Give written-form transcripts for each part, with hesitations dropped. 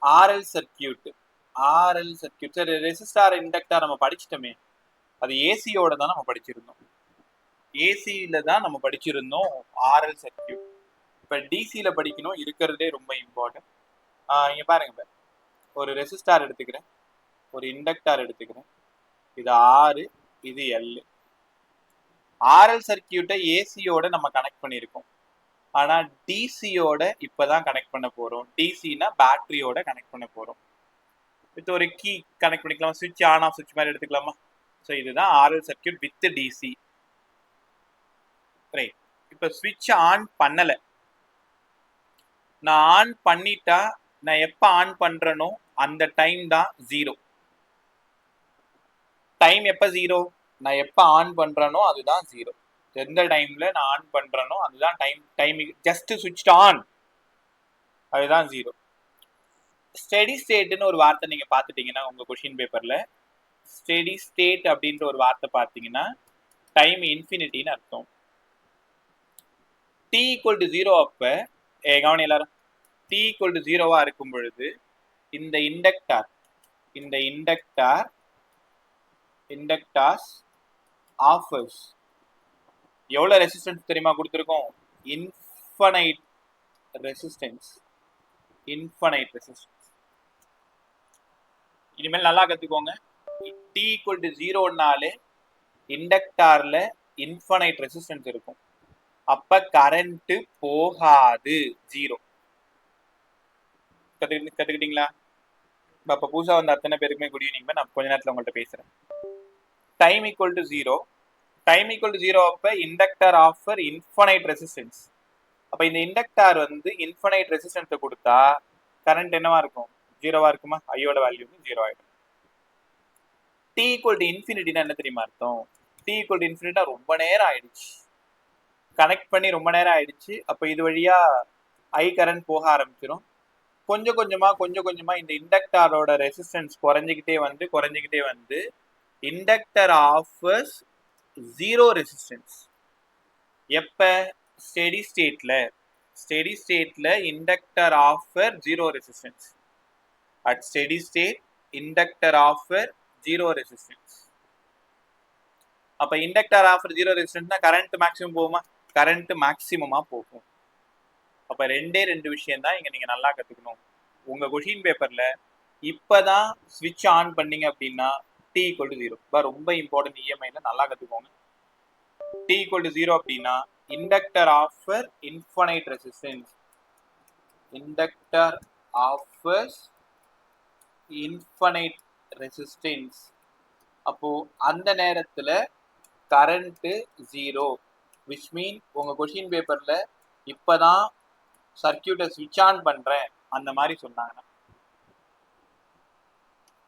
RL circuit. RL circuit சரி, resistor இண்டக்டார் நம்ம படிச்சிட்டோமே, அது ஏசியோட தான் நம்ம படிச்சிருந்தோம். ஏசியில தான் நம்ம படிச்சிருந்தோம் ஆர்எல் சர்க்கியூட். இப்போ டிசியில் படிக்கணும், இருக்கிறதே ரொம்ப இம்பார்ட்டன்ட். இங்கே பாருங்க, ஒரு ரெசிஸ்டார் எடுத்துக்கிறேன், ஒரு இண்டக்டார் எடுத்துக்கிறேன், இது ஆறு, இது எல். ஆர்எல் சர்க்கியூட்டை ஏசியோட நம்ம கனெக்ட் பண்ணியிருக்கோம், ஆனால் டிசியோட இப்போதான் கனெக்ட் பண்ண போகிறோம். டிசினா பேட்டரியோட கனெக்ட் பண்ண போகிறோம். வித் ஒரு கீ கனெக்ட் பண்ணிக்கலாம், சுவிட்ச் ஆன் ஆஃப் சுவிட்ச் மாதிரி எடுத்துக்கலாமா? ஸோ இதுதான் RL circuit with DC. Right. இப்போ சுவிட்ச் ஆன் பண்ணலை, நான் ஆன் பண்ணிட்டா நான் எப்போ ஆன் பண்ணுறனோ அந்த டைம் தான் ஜீரோ. டைம் எப்போ ஜீரோ? நான் எப்போ ஆன் பண்ணுறனோ அதுதான் ஜீரோ. எந்த டைமில் நான் ஆன் பண்ணுறனோ அதுதான் டைமிங். ஜஸ்ட் சுவிட்ச் ஆன், அதுதான் ஜீரோ. ஸ்டெடி ஸ்டேட்னு ஒரு வார்த்தை நீங்கள் பார்த்துட்டீங்கன்னா உங்கள் கொஷின் பேப்பரில், ஸ்டெடி ஸ்டேட் அப்படின்ற ஒரு வார்த்தை பார்த்தீங்கன்னா டைம் இன்ஃபினிட்டின்னு அர்த்தம். t ஈக்குவல் டு ஜீரோ அப்போ கவனி எல்லாரும், t ஈக்குவல் டு ஜீரோவாக இருக்கும் பொழுது இந்த இண்டக்டார்ஸ் ஆஃபர்ஸ் எவ்வளோ ரெசிஸ்டன்ஸ் தெரியுமா கொடுத்துருக்கோம்? Infinite resistance. இனிமேல் நல்லா கற்றுக்கோங்க. t ஈக்குவல் டு ஜீரோனாலே இண்டக்டாரில் இன்ஃபனைட் ரெசிஸ்டன்ஸ் இருக்கும், அப்போ கரண்ட்டு போகாது, ஜீரோ. கற்றுக்கிட்டீங்களா? அப்போ புதுசாக வந்த அத்தனை பேருக்குமே குட் ஈவினிங். நான் கொஞ்ச நேரத்தில் உங்கள்கிட்ட பேசுகிறேன். Time equal to zero, time equal to zero அப்போ இண்டக்டர் ஆஃபர் இன்ஃபனைட் ரெசிஸ்டன்ஸ். அப்போ இந்த இண்டக்டார் வந்து இன்ஃபனைட் ரெசிஸ்டன்ஸை கொடுத்தா கரண்ட் என்னவா இருக்கும்? ஜீரோவா இருக்குமா? ஐயோட வேல்யூ ஜீரோ ஆகிடும். டி ஈக்குவல் டு இன்ஃபினிட்டினா என்ன தெரியுமா அர்த்தம்? டி ஈக்குவல் டு இன்ஃபினிட்டா ரொம்ப நேரம் ஆயிடுச்சு, கனெக்ட் பண்ணி ரொம்ப நேரம் ஆயிடுச்சு. அப்போ இது வழியா ஐ கரண்ட் போக ஆரம்பிச்சிடும். கொஞ்சம் கொஞ்சமா இந்த இண்டக்டாரோட ரெசிஸ்டன்ஸ் குறைஞ்சிக்கிட்டே வந்து இண்டக்டர் ஆஃபர்ஸ் ஜீரோ ரெசிஸ்டன்ஸ். எப்ப? ஸ்டெடி ஸ்டேட்ல inductor offer zero resistance. At steady state inductor offer zero resistance. அப்ப இண்டக்டர் ஆஃபர் ஜீரோ ரெசிஸ்டன்ஸ்னா கரண்ட் மேக்ஸிமம் போகுமா? கரண்ட் மேக்ஸிமமா போகும். அப்ப ரெண்டு விஷயம் தான் இங்க நீங்க நல்லா கத்துக்கணும். உங்க கொஷின் பேப்பர்ல இப்பதான் ஸ்விட்ச் ஆன் பண்ணீங்க அப்படின்னா t ஈக்குவல் டு ஜீரோ. ரொம்ப இம்பார்ட்டன்ட், இஎம்ஐல நல்லா கத்துக்கோங்க. t ஈக்குவல் டு ஜீரோ அப்படின்னா inductor offer infinite resistance. Inductor offers infinite resistance. அப்போ அந்த நேரத்துல கரண்ட் ஜீரோ, விச் மீன் உங்க கொஷின் பேப்பர்ல இப்பதான் சர்க்கியூட்டை ஸ்விட்ச் ஆன் பண்றேன் அந்த மாதிரி சொன்னாங்கன்னா,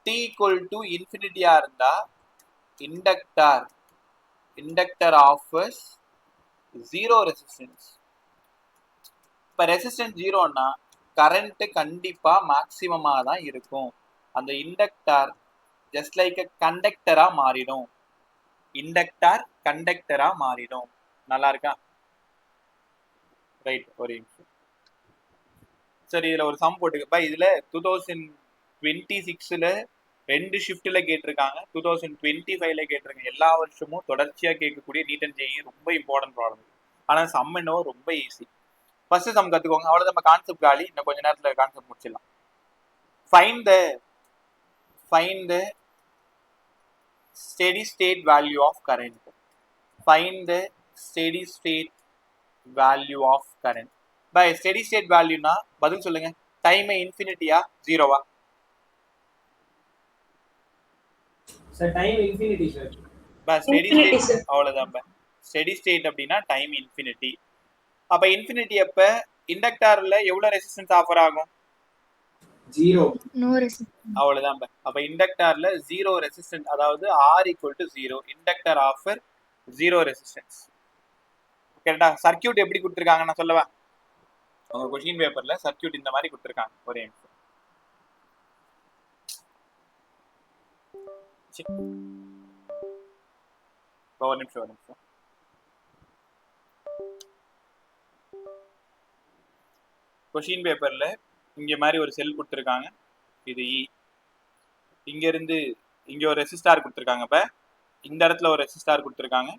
t ஈக்குவல் டு இன்ஃபினிட்டியா இருந்தா இண்டக்டர் ஆஃபர்ஸ் ஜீரோ ரெசிஸ்டன்ஸ். இப்போ ரெசிஸ்டன்ஸ் ஜீரோன்னா கரண்ட் கண்டிப்பா மேக்சிமமா தான் இருக்கும். அந்த இண்டக்டார் ஜஸ்ட் லைக் கண்டக்டரா மாறிடும். நல்லா இருக்கா? ரைட். ஒரு நிமிஷம். சரி, இதுல ஒரு சம் போட்டுக்கப்பா. இதுல 2026ல 2 ஷிஃப்ட்ல கேட்டிருக்காங்க, 2025ல கேட்டிருக்காங்க. எல்லா வருஷமும் தொடர்ச்சியா கேட்கக்கூடிய நீட் அண்ட் ஜேஇ ரொம்ப இம்பார்ட்டன்ட் ப்ராப்ளம். ஆனா சம் என்னவோ ரொம்ப ஈஸி. ஃபர்ஸ்ட் சம் கத்துக்கோங்க, அவ்வளவு நம்ம கான்செப்ட் காலி. இன்னும் கொஞ்ச நேரத்துல கான்செப்ட் முடிச்சிடலாம். Find the steady state value of current. Find the steady state value of current. By steady state value na பதில் சொல்லுங்க. டைம் இன்ஃபினிட்டியா ஜீரோவா? Sir time infinity sir. Steady state அவ்வளவுதான். ஸ்டெடி ஸ்டேட் அப்படின்னா டைம் இன்ஃபினிட்டி. அப்ப infinity அப்ப இண்டக்டர்ல எவ்வளவு ரெசிஸ்டன்ஸ் ஆஃபர் ஆகும்? ஜீரோ. அவ்வளவுதான். அப்ப இண்டக்டர்ல ஜீரோ ரெசிஸ்டன்ஸ், அதாவது R equal to zero, inductor offer zero resistance. கரெக்டா? சர்க்கியூட் எப்படி கொடுத்துருக்காங்க நான் சொல்லவா? உங்க கொஸ்டின் பேப்பர்ல சர்க்கியூட் இந்த மாதிரி கொடுத்துருக்காங்க. ஒரே நிமிஷம். ஒரு நிமிஷம். கொஸ்டின் பேப்பர்ல இங்க மாதிரி ஒரு செல் கொடுத்துருக்காங்க. இது இ. இங்க இருந்து இங்க ஒரு ரெசிஸ்டார் கொடுத்துருக்காங்க. இப்ப இந்த இடத்துல ஒரு ரெசிஸ்டார் கொடுத்துருக்காங்க,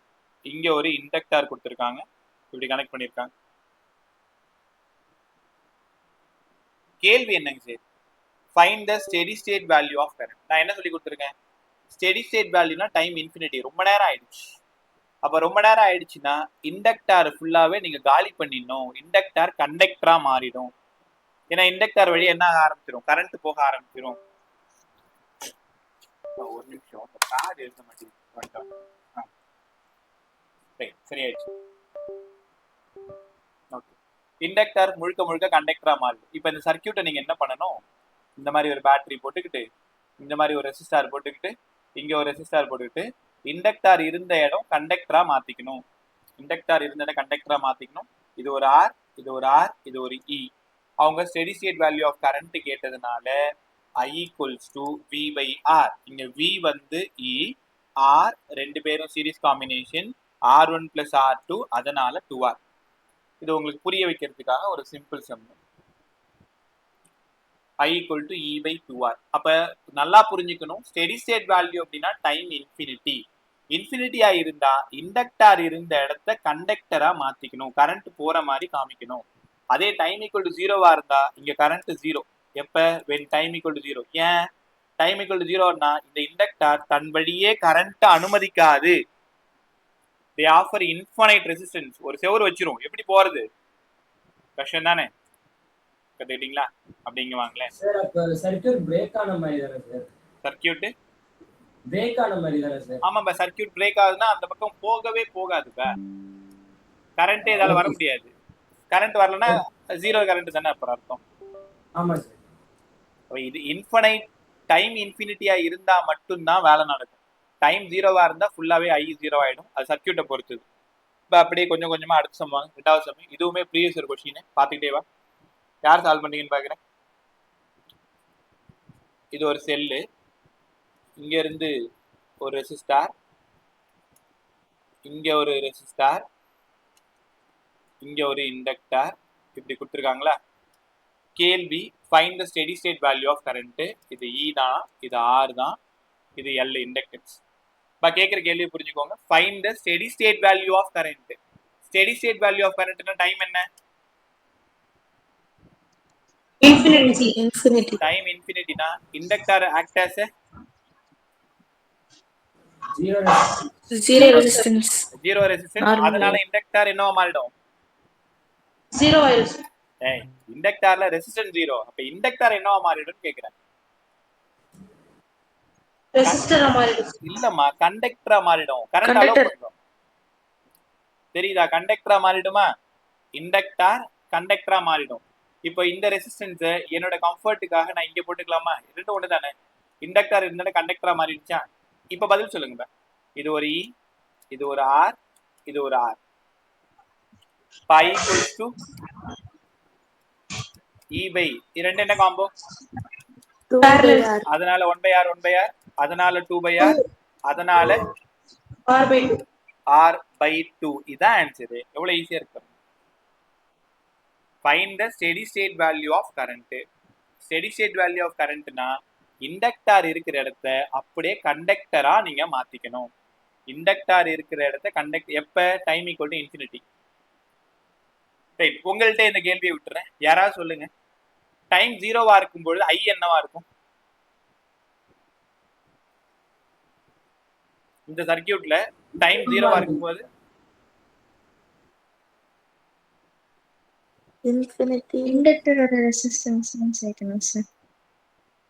இங்க ஒரு இண்டக்டார் கொடுத்துருக்காங்க, இப்படி கனெக்ட் பண்ணிருக்காங்க. கேள்வி என்னங்க sir? Find the steady state value of current. நான் என்ன சொல்லி கொடுத்துருக்கேன்? ஸ்டெடி ஸ்டேட் வேல்யூனா டைம் இன்ஃபினிட்டி, ரொம்ப நேரம் ஆயிடுச்சு. அப்ப ரொம்ப நேரம் ஆயிடுச்சுன்னா இண்டக்டார் ஃபுல்லாவே நீங்க காலி பண்ணிடணும், இண்டக்டார் கண்டக்டரா மாறிடும். ஏன்னா இண்டக்டார் வழி என்ன ஆக ஆரம்பிச்சிடும், கரண்ட் போக ஆரம்பிச்சிடும். ஒரு நிமிஷம், கார்டு எழுத மாட்டேங்குது. சரியாயிடுச்சு. ஓகே, இண்டக்டர் முழுக்க முழுக்க கண்டக்டரா மாறுது. இப்போ இந்த சர்க்கியூட்டை நீங்க என்ன பண்ணணும், இந்த மாதிரி ஒரு பேட்டரி போட்டுக்கிட்டு, இந்த மாதிரி ஒரு ரெசிஸ்டார் போட்டுக்கிட்டு, இங்க ஒரு ரெசிஸ்டார் போட்டுக்கிட்டு, இண்டக்டார் இருந்த இடம் கண்டக்டரா மாத்திக்கணும். இண்டக்டார் இருந்த இடம் கண்டக்டரா மாத்திக்கணும். இது ஒரு ஆர், இது ஒரு ஆர், இது ஒரு இ. அவங்க steady state value of current கேட்டதுனால I equals to V by R. இங்க V வந்து E, R ரெண்டு பேரும் series combination, R1 plus R2, அதனால 2R. இது உங்களுக்கு புரிய வைக்கிறதுக்காக ஒரு simple some. I equal to E by 2R. அப்ப நல்லா புரிஞ்சுக்கணும், ஸ்டெடி ஸ்டேட் வேல்யூ அப்படின்னா டைம் இன்ஃபினிட்டி. இன்ஃபினிட்டியா இருந்தா இண்டக்டார் இருந்த இடத்த கண்டக்டரா மாத்திக்கணும், கரண்ட் போற மாதிரி காமிக்கணும். அதே டைம் ஈக்குவல் டு ஜீரோவா இருந்தா இங்க கரண்ட் ஜீரோ. எப்ப? when time equal to 0. ஏன் டைம் equal to 0னா இந்த இண்டக்டார் தன் வழியே கரண்ட் அனுமதிக்காது. they offer infinite resistance. ஒரு செவுரு வச்சிரும், எப்படி போறது? கஷ்டம் தானே, கத்துக்கிட்டீங்களா? அப்படிங்க வாங்களேன் சார். அப்ப சர்க்யூட் பிரேக் ஆன மாதிரி தானே சார்? சர்க்யூட் பிரேக் ஆன மாதிரி தானே சார்? ஆமாப்பா, சர்க்யூட் பிரேக் ஆகுதுன்னா அந்த பக்கம் போகவே போகாதுப்பா, கரண்டே இதால வர முடியாது. கரண்ட் வரலன்னா ஜீரோ கரண்ட் தானே அப்புறம் அர்த்தம். ஆமா சார். இது இன்ஃபனைட் டைம் இன்ஃபினிட்டியா இருந்தா மட்டும்தான் வேலை நடக்கும். டைம் ஜீரோவா இருந்தா ஃபுல்லாவே ஐ ஜீரோ ஆயிடும். அது சர்க்கியூட்டை பொறுத்தது. இப்போ அப்படியே கொஞ்சம் கொஞ்சமா அடுத்த சம் வாங்க, ரெண்டாவது சம். இதுவுமே ப்ரீவியஸ் இயர் கொஸ்டின், பார்த்துக்கிட்டே வா. யார் சால்வ் பண்ணீங்கன்னு பாக்குறேன். இது ஒரு செல்லு, இங்க இருந்து ஒரு ரெசிஸ்டார், இங்க ஒரு ரெசிஸ்டார், இங்க ஒரு இண்டக்டார், இப்படி கொடுத்துருக்காங்களா? கேள்வி find the steady state value of current. இது இ தான், இது ஆர் தான், இது எல் இண்டக்டன்ஸ். இப்போ கேட்குற கேள்வி புரிஞ்சுக்கோங்க. Find the steady state value of current. Steady state value of கரண்ட்னா டைம் என்ன? Infinity. டைம் இன்ஃபினிட்டினா inductor act as zero resistance. Zero resistance. அதனால இண்டக்டர் என்னவா மாறிடும்? Zero ஆயிடுச்சு. இண்டக்டர்ல ரெசிஸ்டன்ஸ் ஜீரோ, அப்ப இண்டக்டர் என்னவா மாறிடும் கேக்குறேன். ரெசிஸ்டரா மாறிடுச்சு. இல்லம்மா, கண்டக்டரா மாறிடும். கரண்ட் அலோ பண்ணும், தெரியுதா? கண்டக்டரா மாறிடுமா? இண்டக்டர் கண்டக்டரா மாறிடும். இப்போ இந்த ரெசிஸ்டன்ஸ் என்னோட கம்ஃபர்ட்டுக்காக நான் இங்க போட்டுக்கலாமா? ரெண்டு ஒன்று தானே. இண்டக்டர் இருந்தா கண்டக்டரா மாறிடுச்சா? இப்போ பதில் சொல்லுங்க. இது ஒரு இ, இது ஒரு ஆர், இது ஒரு R. By equals to E by, இது ரெண்டு என்ன காம்போ? அதனால 1/r 1/r, அதனால 2/r, அதனால r/2. இதான் ஆன்சர். எவ்வளவு ஈஸியா இருக்கு. Find the steady state value of current. Steady state value of கரண்ட்னா இண்டக்டார் இருக்கிற இடத்த அப்படியே கண்டக்டரா நீங்க மாத்திக்கணும். இண்டக்டார் இருக்கிற இடத்த கண்டக்ட் எப்ப? Time equal to infinity. Right, உங்கள்கிட்ட இந்த கேள்வியை விட்டுறேன், யாராவது சொல்லுங்க. டைம் ஜீரோவா இருக்கும்போது ஐ என்னவா இருக்கும்? இந்த சர்க்கியூட்ல டைம் ஜீரோவா இருக்கும்போது Infinity. இண்டக்டரோட ரெசிஸ்டன்ஸ் சேர்க்கணும் சார்.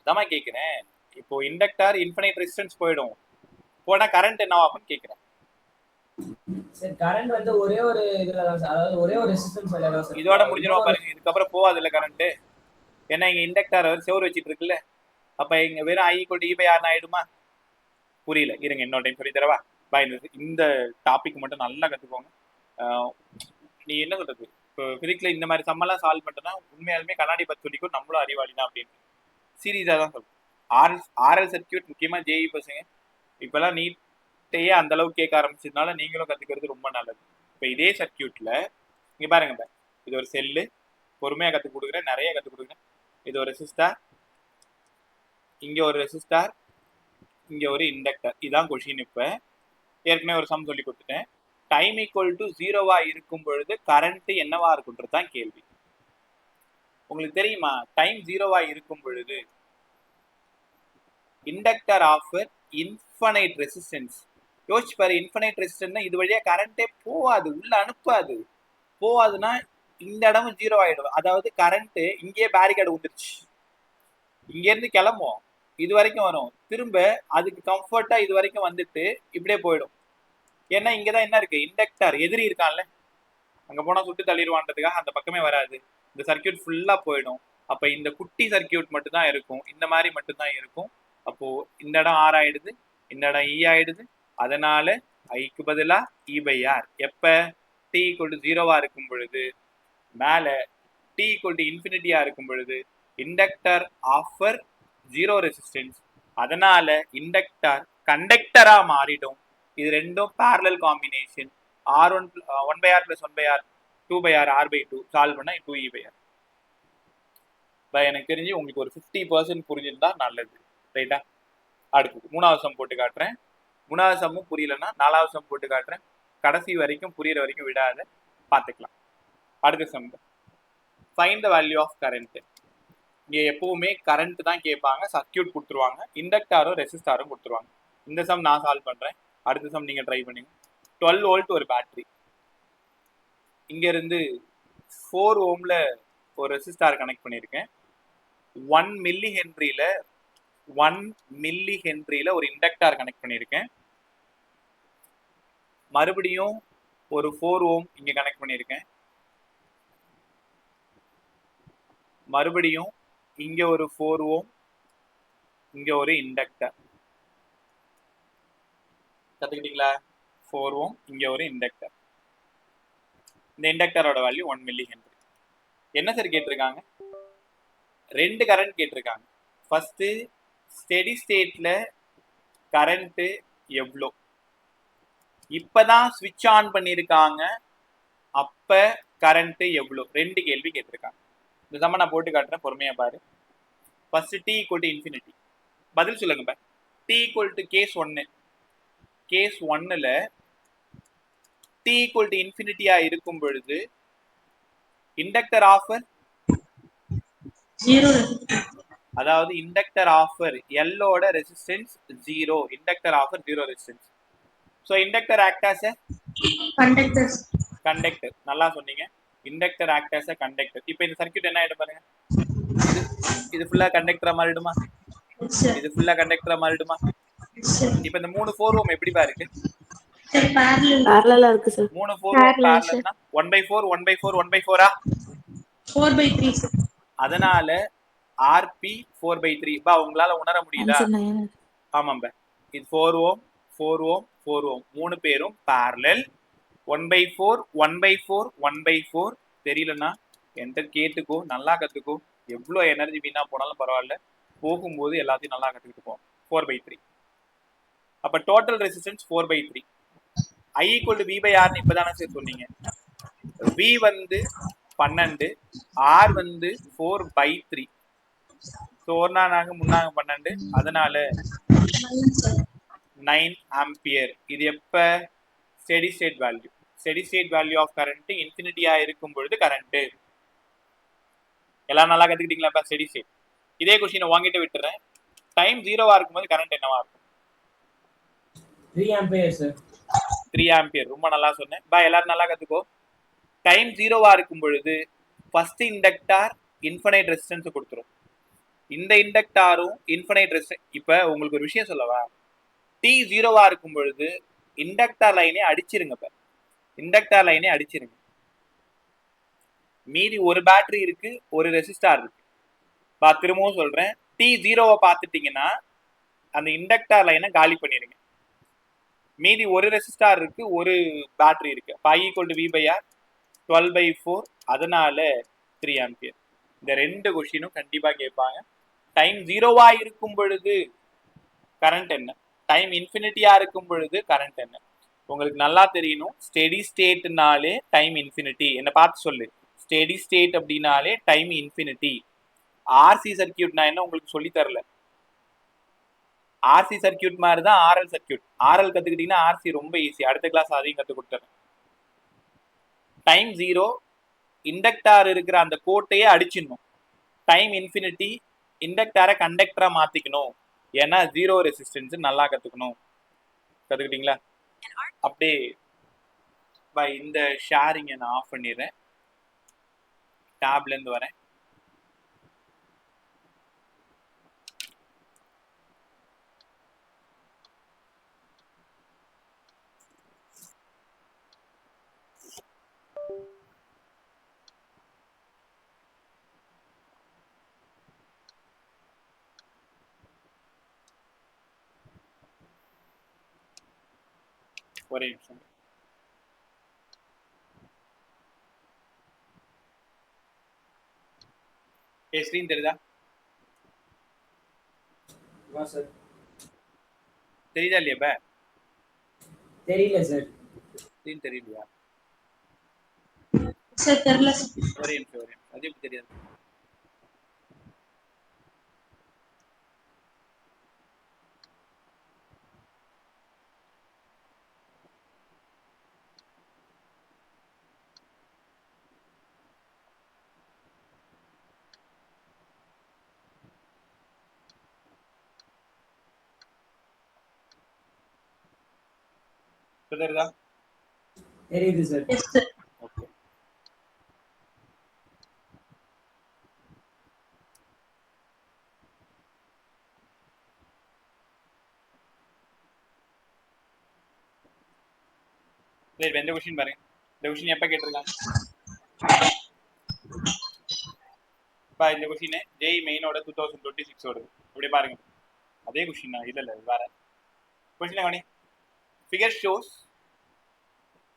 அதான் கேட்கிறேன். இப்போ இண்டக்டர் இன்ஃபினைட் ரெசிஸ்டன்ஸ் போயிடும், போனா கரண்ட் என்னவாகும் கேட்கிறேன். சார் கரண்ட் வந்து ஒரே ஒரு இதுல தான் சார், அதாவது ஒரே ஒரு ரெசிஸ்டன்ஸ் வழியா தான் சார். இதோட முடிஞ்சிரும் பாருங்க, இதுக்கப்புறம் போகாது இல்ல கரண்ட். ஏன்னா இங்க இண்டக்டர் செவர் வச்சிட்டு இருக்குல்ல, அப்ப இங்க வெறும் I equal to E by R ஆயிடுமா? புரியல, இருங்க இன்னொரு டைம் சொல்லி தரவா? பாய், இந்த டாபிக் மட்டும் நல்லா கத்துக்கோங்க. நீ என்ன சொல்றது, இப்போ பிசிக்ஸ்ல இந்த மாதிரி சம்மெல்லாம் சால்வ் பண்ணிட்டோம்னா உண்மையாலுமே கண்ணாடி பத்தி சொல்லிக்கும் நம்மளும் அறிவாளி தான் அப்படின்னு சீரியஸா தான் சொல்றேன். ஆர்எல் சர்க்கியூட் முக்கியமா ஜேஇ பசங்க இப்பெல்லாம் நீட்டையே அந்த அளவுக்கு கேட்க ஆரம்பிச்சதுனால நீங்களும் கத்துக்கிறது ரொம்ப நல்லது. இப்போ இதே சர்க்கியூட்ல இங்க பாருங்க, இது ஒரு செல்லு, பொறுமையா கற்றுக் கொடுக்குறேன், நிறைய கற்றுக் கொடுக்குறேன். இது ஒரு ரெசிஸ்டார், இங்க ஒரு ரெசிஸ்டார், இங்க ஒரு இண்டக்டர். இதான் கொஷின். இப்ப ஏற்கனவே ஒரு சம் சொல்லி கொடுத்துட்டேன். டைம் ஈக்குவல் டு 0வா இருக்கும் பொழுது கரண்ட் என்னவா இருக்குன்றது தான் கேள்வி. உங்களுக்கு தெரியுமா டைம் 0வா இருக்கும் பொழுது இண்டக்டர் ஆஃபர் இன்ஃபனைட் ரெசிஸ்டன்ஸ். யோசிச்சு பாரு, இன்ஃபனைட் ரெசிஸ்டன்ஸ் இது வழியா கரண்டே போகாது, உள்ள அனுப்பாது. போகாதுன்னா இந்த இடமும் 0 ஆயிடும். அதாவது கரண்ட் இங்கேயே பேரிகேடு வந்துருச்சு, இங்க இருந்து கிளம்பும், இது வரைக்கும் வரும், திரும்ப அதுக்கு கம்ஃபர்ட்டா இது வரைக்கும் வந்துட்டு இப்படியே போயிடும். ஏன்னா இங்கதான் என்ன இருக்கு, இண்டக்டர் எதிரி இருக்கான்ல, அங்க போனா சுட்டு தள்ளிடுவான்றதுக்காக அந்த பக்கமே வராது. இந்த சர்க்கியூட் ஃபுல்லா போயிடும். அப்ப இந்த குட்டி சர்க்கியூட் மட்டும் தான் இருக்கும், இந்த மாதிரி மட்டும் தான் இருக்கும். அப்போ இந்த இடம் ஆர் ஆயிடுது, இந்த இடம் இ ஆயிடுது. அதனால ஐக்கு பதிலா இ பை ஆர். எப்ப டி ஈக்குவல் டு 0வா இருக்கும் பொழுது, மேல டி ஈக்குவல் டு இன்ஃபினிட்டியா இருக்கும் பொழுது இண்டக்டர் ஆஃபர் 0 ரெசிஸ்டன்ஸ். அதனால இண்டக்டர் கண்டக்டரா மாறிடும். இது ரெண்டும் parallel combination. R1 1/R plus 1/R 2/R R/2 solve பண்ணா 2E/R. எனக்கு தெரிஞ்சு உங்களுக்கு ஒரு 50% புரிஞ்சிருந்தா நல்லது, ரைட்டா? அடுத்து 3வது சம் போட்டு காட்டுறேன். 3வது சம்மும் புரியலன்னா 4வது சம் போட்டு காட்டுறேன். கடைசி வரைக்கும் புரியுற வரைக்கும் விடாத பார்த்துக்கலாம். அடுத்த sum, find the value of current. இங்க எப்பவுமே கரண்ட் தான் கேட்பாங்க, சர்க்கியூட் கொடுத்துருவாங்க, இண்டக்டாரும் ரெசிஸ்டாரும் கொடுத்துருவாங்க. இந்த சம் நான் சால்வ் பண்றேன், அடுத்த சம் நீங்க ட்ரை பண்ணுங்க. 12 வோல்ட் ஒரு பேட்டரி, இங்க இருந்து 4 ஓம்ல ஒரு ரெசிஸ்டார் கனெக்ட் பண்ணியிருக்கேன். 1 மில்லி ஹென்ரியில ஒரு இண்டக்டார் கனெக்ட் பண்ணியிருக்கேன். மறுபடியும் ஒரு 4 ஓம் இங்க கனெக்ட் பண்ணியிருக்கேன். மறுபடியும் இங்க ஒரு 4 ஓம், இங்க ஒரு இண்டக்டர். கத்துக்கிட்டீங்களா? 4 ஓம், இங்க ஒரு இண்டக்டர். இந்த இண்டக்டரோட வேல்யூ 1 மில்லி ஹென்றி. என்ன சார் கேட்டிருக்காங்க? 2 கரண்ட் கேட்டிருக்காங்க. ஃபர்ஸ்ட் ஸ்டெடி ஸ்டேட்ல கரண்ட் எவ்வளோ, இப்பதான் ஸ்விட்ச் ஆன் பண்ணிருக்காங்க, அப்ப கரண்ட் எவ்வளோ, 2 கேள்வி கேட்டிருக்காங்க. இந்த சம நான் போட்டு காட்டுறேன், பொறுமையா பாரு. First T equal to infinity, பதில் சொல்லுங்க. T equal to case 1. Case 1ல டி ஈக்குவல் டு இன்ஃபினிட்டியா இருக்கும் பொழுது இண்டக்டர் ஆஃபர் 0. அதாவது இண்டக்டர் ஆஃபர் எல்லோட resistance 0, inductor offer 0 resistance. So inductor act as a conductor. நல்லா சொன்னீங்க, inductor act as a conductor. இப்போ இந்த சர்க்யூட் என்ன ஆயிடும் பாருங்க, இது ஃபுல்லா கண்டக்டரா மாறிடுமா, இது ஃபுல்லா கண்டக்டரா மாறிடுமா. இப்போ இந்த 3 4 ஓம் எப்படிப்பா இருக்கு? parallel இருக்கு சார். 3 4 ஓம் parallelனா 1/4 1/4 1/4 4/3 சார். அதனால RP 4/3. பா உங்களால உணர முடியுதா? ஆமாம்பா, இது 4 ஓம் 4 ஓம் 4 ஓம் 3 பேரும் parallel. 1/4 1/4 1/4. தெரியலன்னா என்கிட்ட கேட்டுக்கோ, நல்லா கத்துக்கோ. எவ்வளோ எனர்ஜி வீணா போனாலும் பரவாயில்ல, போகும்போது எல்லாத்தையும் நல்லா கத்துக்கிட்டு போ. 4/3. அப்ப total resistance 4/3. I equal to V/R இப்பதானே சார் சொன்னீங்க. V வந்து 12, R வந்து 4/3. ஸோ 1 முன்னாங்க 12, அதனால 9 ஆம்பியர். இது எப்ப? Steady state value. Steady state value of current இன்ஃபினிட்டியா இருக்கும் பொழுது கரண்ட். எல்லாம் நல்லா கத்துக்கிட்டீங்களா? Steady state. இதே கொஸ்டினை வாங்கிட்டு விட்டுறேன். டைம் 0வா இருக்கும்போது கரண்ட் என்னவா இருக்கும்? 3 ஆம்பியர் சார். 3 ஆம்பியர். ரொம்ப நல்லா சொன்னேன் பா, எல்லாரும் நல்லா கத்துக்கோ. டைம் 0வா இருக்கும் பொழுது ஃபர்ஸ்ட் இண்டக்டார் இன்ஃபனைட் ரெசிஸ்டன்ஸ் கொடுத்துரும், இந்த இண்டக்டாரும் இன்ஃபனைட் ரெசிஸ்டன்ஸ். இப்ப உங்களுக்கு ஒரு விஷயம் சொல்லவா, டி 0வா இருக்கும் பொழுது இண்டக்டார் லைனே அடிச்சிருங்க. இப்ப இண்டக்டார் லைனே அடிச்சிருங்க. மீதி ஒரு பேட்டரி இருக்கு, ஒரு ரெசிஸ்டார் இருக்கு. பா திரும்பவும் சொல்றேன், டி 0வை பார்த்துட்டீங்கன்னா அந்த இண்டக்டார் லைனை காலி பண்ணிருங்க. மீதி ஒரு ரெசிஸ்டார் இருக்கு, ஒரு பேட்டரி இருக்கு. I equal to V/R 12/4. அதனால 3 ஆம்பியர். இந்த 2 கொஸ்டினும் கண்டிப்பா கேட்பாங்க. டைம் 0வா இருக்கும் பொழுது கரண்ட் என்ன, டைம் இன்ஃபினிட்டியா இருக்கும் பொழுது கரண்ட் என்ன. உங்களுக்கு நல்லா தெரியணும், ஸ்டெடி ஸ்டேட்னாலே டைம் இன்ஃபினிட்டி. என்ன பார்த்து சொல்லு, ஸ்டெடி ஸ்டேட் அப்படின்னாலே டைம் இன்ஃபினிட்டி. ஆர்சி சர்க்கியூட் நான் என்ன உங்களுக்கு சொல்லி தரல, ஆர்சி சர்க்கியூட் மாதிரி தான் ஆர்எல் சர்க்கியூட். ஆர்எல் கத்துக்கிட்டீங்கன்னா ஆர்சி ரொம்ப ஈஸி. அடுத்த கிளாஸ் அதையும் கற்றுக் கொடுத்துறேன். டைம் 0 இண்டக்டார் இருக்கிற அந்த கோட்டையே அடிச்சிடணும். டைம் இன்ஃபினிட்டி இண்டக்டாரை கண்டக்டரா மாத்திக்கணும். ஏன்னா 0 ரெசிஸ்டன்ஸ் நல்லா கத்துக்கணும். கத்துக்கிட்டீங்களா? அப்படியே இந்த ஷேரிங்கை நான் ஆஃப் பண்ணிடுறேன். டேப்ல இருந்து வரேன். ஒரே நிமிஷம். ஸ்க்ரீன் தெரியுதா? சார் தெரியுதா இல்லையா? இப்ப தெரியல சார். ஸ்க்ரீன் தெரியலையா? சார் தெரியல ஒரே நிமிஷம். அது எப்படி தெரியாது? தெரியுதா? தெரியுது சார். Yes sir. ஓகே. சரி, எந்த கொஸ்டின் பாருங்க. இந்த கொஸ்டின் எப்ப கேட்டிருக்காங்க? இந்த கொஸ்டின் ஜெய் மெயினோட 2026 ஓடுது. இப்படி பாருங்க, அதே கொஸ்டின் தான். இல்ல வேற கொஸ்டின் கவனி. Figure shows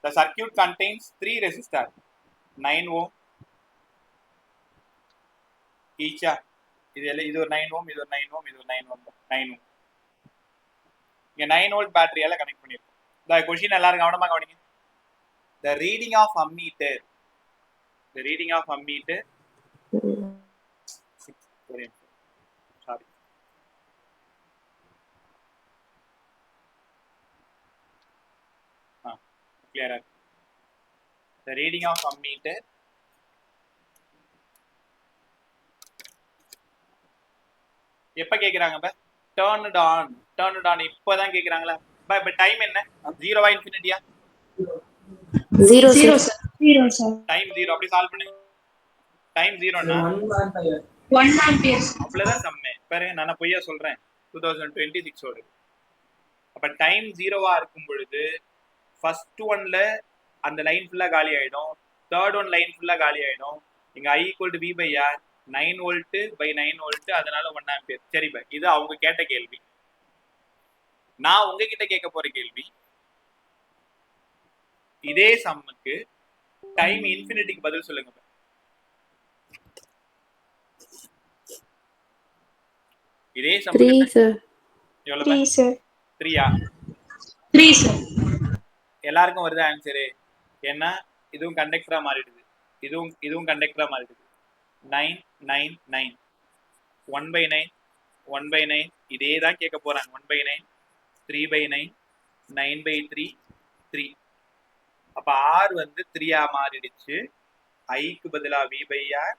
the circuit contains 3 resistors 9 ohm each. இது ஒரு 9 ohm, இது ஒரு 9 ohm, இது ஒரு 9 ohm, 9 ohm. இங்க 9 volt பேட்டரியால கனெக்ட் பண்ணிருக்கோம். இந்த கொஸ்டின் எல்லாரும் கவனமா கவனிங்க. The reading of ammeter sorry, clear. The reading of ammeter எப்ப கேக்குறாங்க? turned on இப்பதான் கேக்குறாங்களா? இப்ப டைம் என்ன? 0 இன்ஃபினிட்டியா? 0 சார். 0 சார். டைம் 0. அப்படி சால்வ் பண்ணுங்க. டைம் 0னா 1 ஆம்பியர். அவ்வளவுதான் சம்மே. பாருங்க, நான் பொய்யா சொல்றேன். 2026 ஓடு. அப்ப டைம் 0வா இருக்கும் பொழுது ஃபர்ஸ்ட் ஒன்ல அந்த லைன் ஃபுல்லா காலி ஆயிடும். தேர்ட் ஒன் லைன் ஃபுல்லா காலி ஆயிடும். இங்க I = V by R 9 volt by 9 volt, அதனால 1 ஆம்பியர். சரி பை, இது அவங்க கேட்ட கேள்வி. நான் உங்ககிட்ட கேட்க போற கேள்வி, இதே சம்முக்கு டைம் இன்ஃபினிட்டிக்கு பதில் சொல்லுங்க. இதே சம்முக்கு 3 சார். எவ்வளவு? 3 சார். 3யா? 3 சார். எல்லாருக்கும் வருது ஆன்சரு. ஏன்னா இதுவும் கண்டக்டரா மாறிடுது, இதுவும் கண்டக்டரா மாறிடுது. 9 9 9 1 by 9 1 by 9 இதே தான் கேட்க போறாங்க. 1 by 9 3 by 9 9 by 3 3. அப்ப R வந்து 3ஆ மாறிடுச்சு. ஐக்கு பதிலா V by R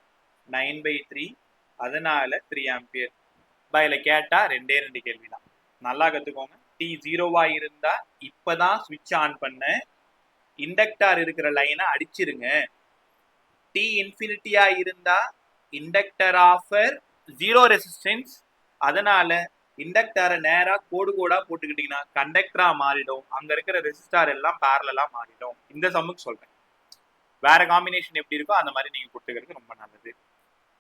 9 by 3, அதனால 3 ஆம்பியர். பைல கேட்டா 2 கேள்வி தான். நல்லா கத்துக்கோங்க. T 0வா இருந்தா இப்பதான் ஸ்விட்ச் ஆன் பண்ண இண்டக்டார் இருக்கிற லைனை அடிச்சிருங்க. T இன்ஃபினிட்டியா இருந்தா இண்டக்டர் ஆஃபர் 0 ரெசிஸ்டன்ஸ், அதனால இண்டக்டரை நேரா கோடு கோடா போட்டுக்கிட்டீங்கன்னா கண்டக்டரா மாறிடும். அங்க இருக்கிற ரெசிஸ்டார் எல்லாம் பேரலா மாறிடும். இந்த சம்முக்கு சொல்றேன். வேற காம்பினேஷன் எப்படி இருக்கோ அந்த மாதிரி நீங்க கொடுத்துக்கிறது ரொம்ப நல்லது.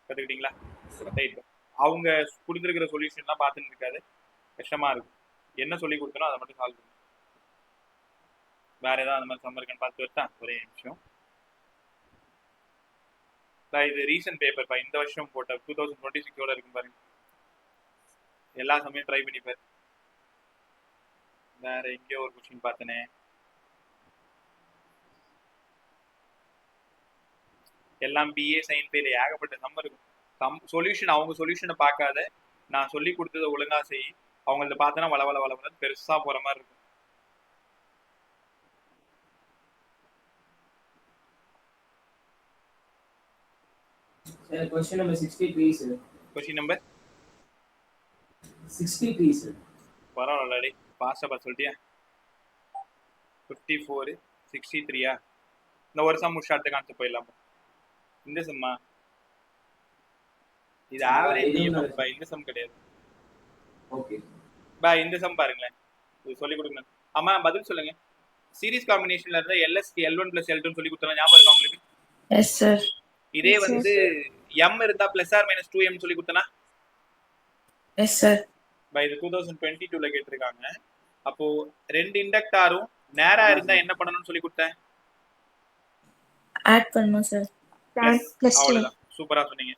கத்துக்கிட்டீங்களா? அவங்க கொடுத்துருக்கிற சொல்யூஷன்லாம் பார்த்துன்னு இருக்காது, கஷ்டமா இருக்கும். என்ன சொல்லி கொடுத்தனோ அதை மட்டும் சால்வ் பண்ணுங்க. வேற ஏதாவது அந்த மாதிரி சம் இருக்குன்னு பார்த்து வச்சா ஒரே நிமிஷம். இது ரீசன்ட் பேப்பர் இந்த வருஷம் போட்ட 2026 இருக்கும் பாருங்க. எல்லா சமயம் ட்ரை பண்ணி பாரு. வேற எங்கேயோ ஒரு கொஸ்டின் பார்த்தனே. எல்லாம் BA சைன் பேர் ஏகப்பட்ட சம் இருக்கும். சொல்யூஷன் அவங்க சொல்யூஷனை பார்க்காத, நான் சொல்லி கொடுத்ததை ஒழுங்கா செய். அவங்கள பார்த்தனா வள வள வளன்னு பெருசா போற மாதிரி இருக்கும். Sir question number 63 sir. Question number 63 sir. பரவாயில்லடி ஃபாஸ்டா பார்த்து சொல்லிட்டியா. 54 63 இந்த ஒரு சம் முடிச்சு அடுத்த கான்செப்ட் போயிடலாமா? இந்த சம்மா இது ஆவரேஜ் டிஎஃப்எஃப் பை, இந்த சம் கிடையாது. ஓகே பா இந்த சம் பாருங்களேன், இது சொல்லி கொடுங்க. ஆமா பதில் சொல்லுங்க. சீரிஸ் காம்பினேஷன்ல இருந்தா LSK L1 + L2 சொல்லி கொடுத்தா ஞாபகம் இருக்கா உங்களுக்கு? Yes sir. இதே வந்து M இருந்தா +or- 2M சொல்லி கொடுத்தனா? Yes sir. பை இது 2022ல கேட்டிருக்காங்க. அப்போ ரெண்டு இண்டக்டாரும் நேரா இருந்தா என்ன பண்ணணும்னு சொல்லி கொடுத்தேன்? ஆட் பண்ணனும் சார். + அவ்வளவுதான். சூப்பரா சொன்னீங்க.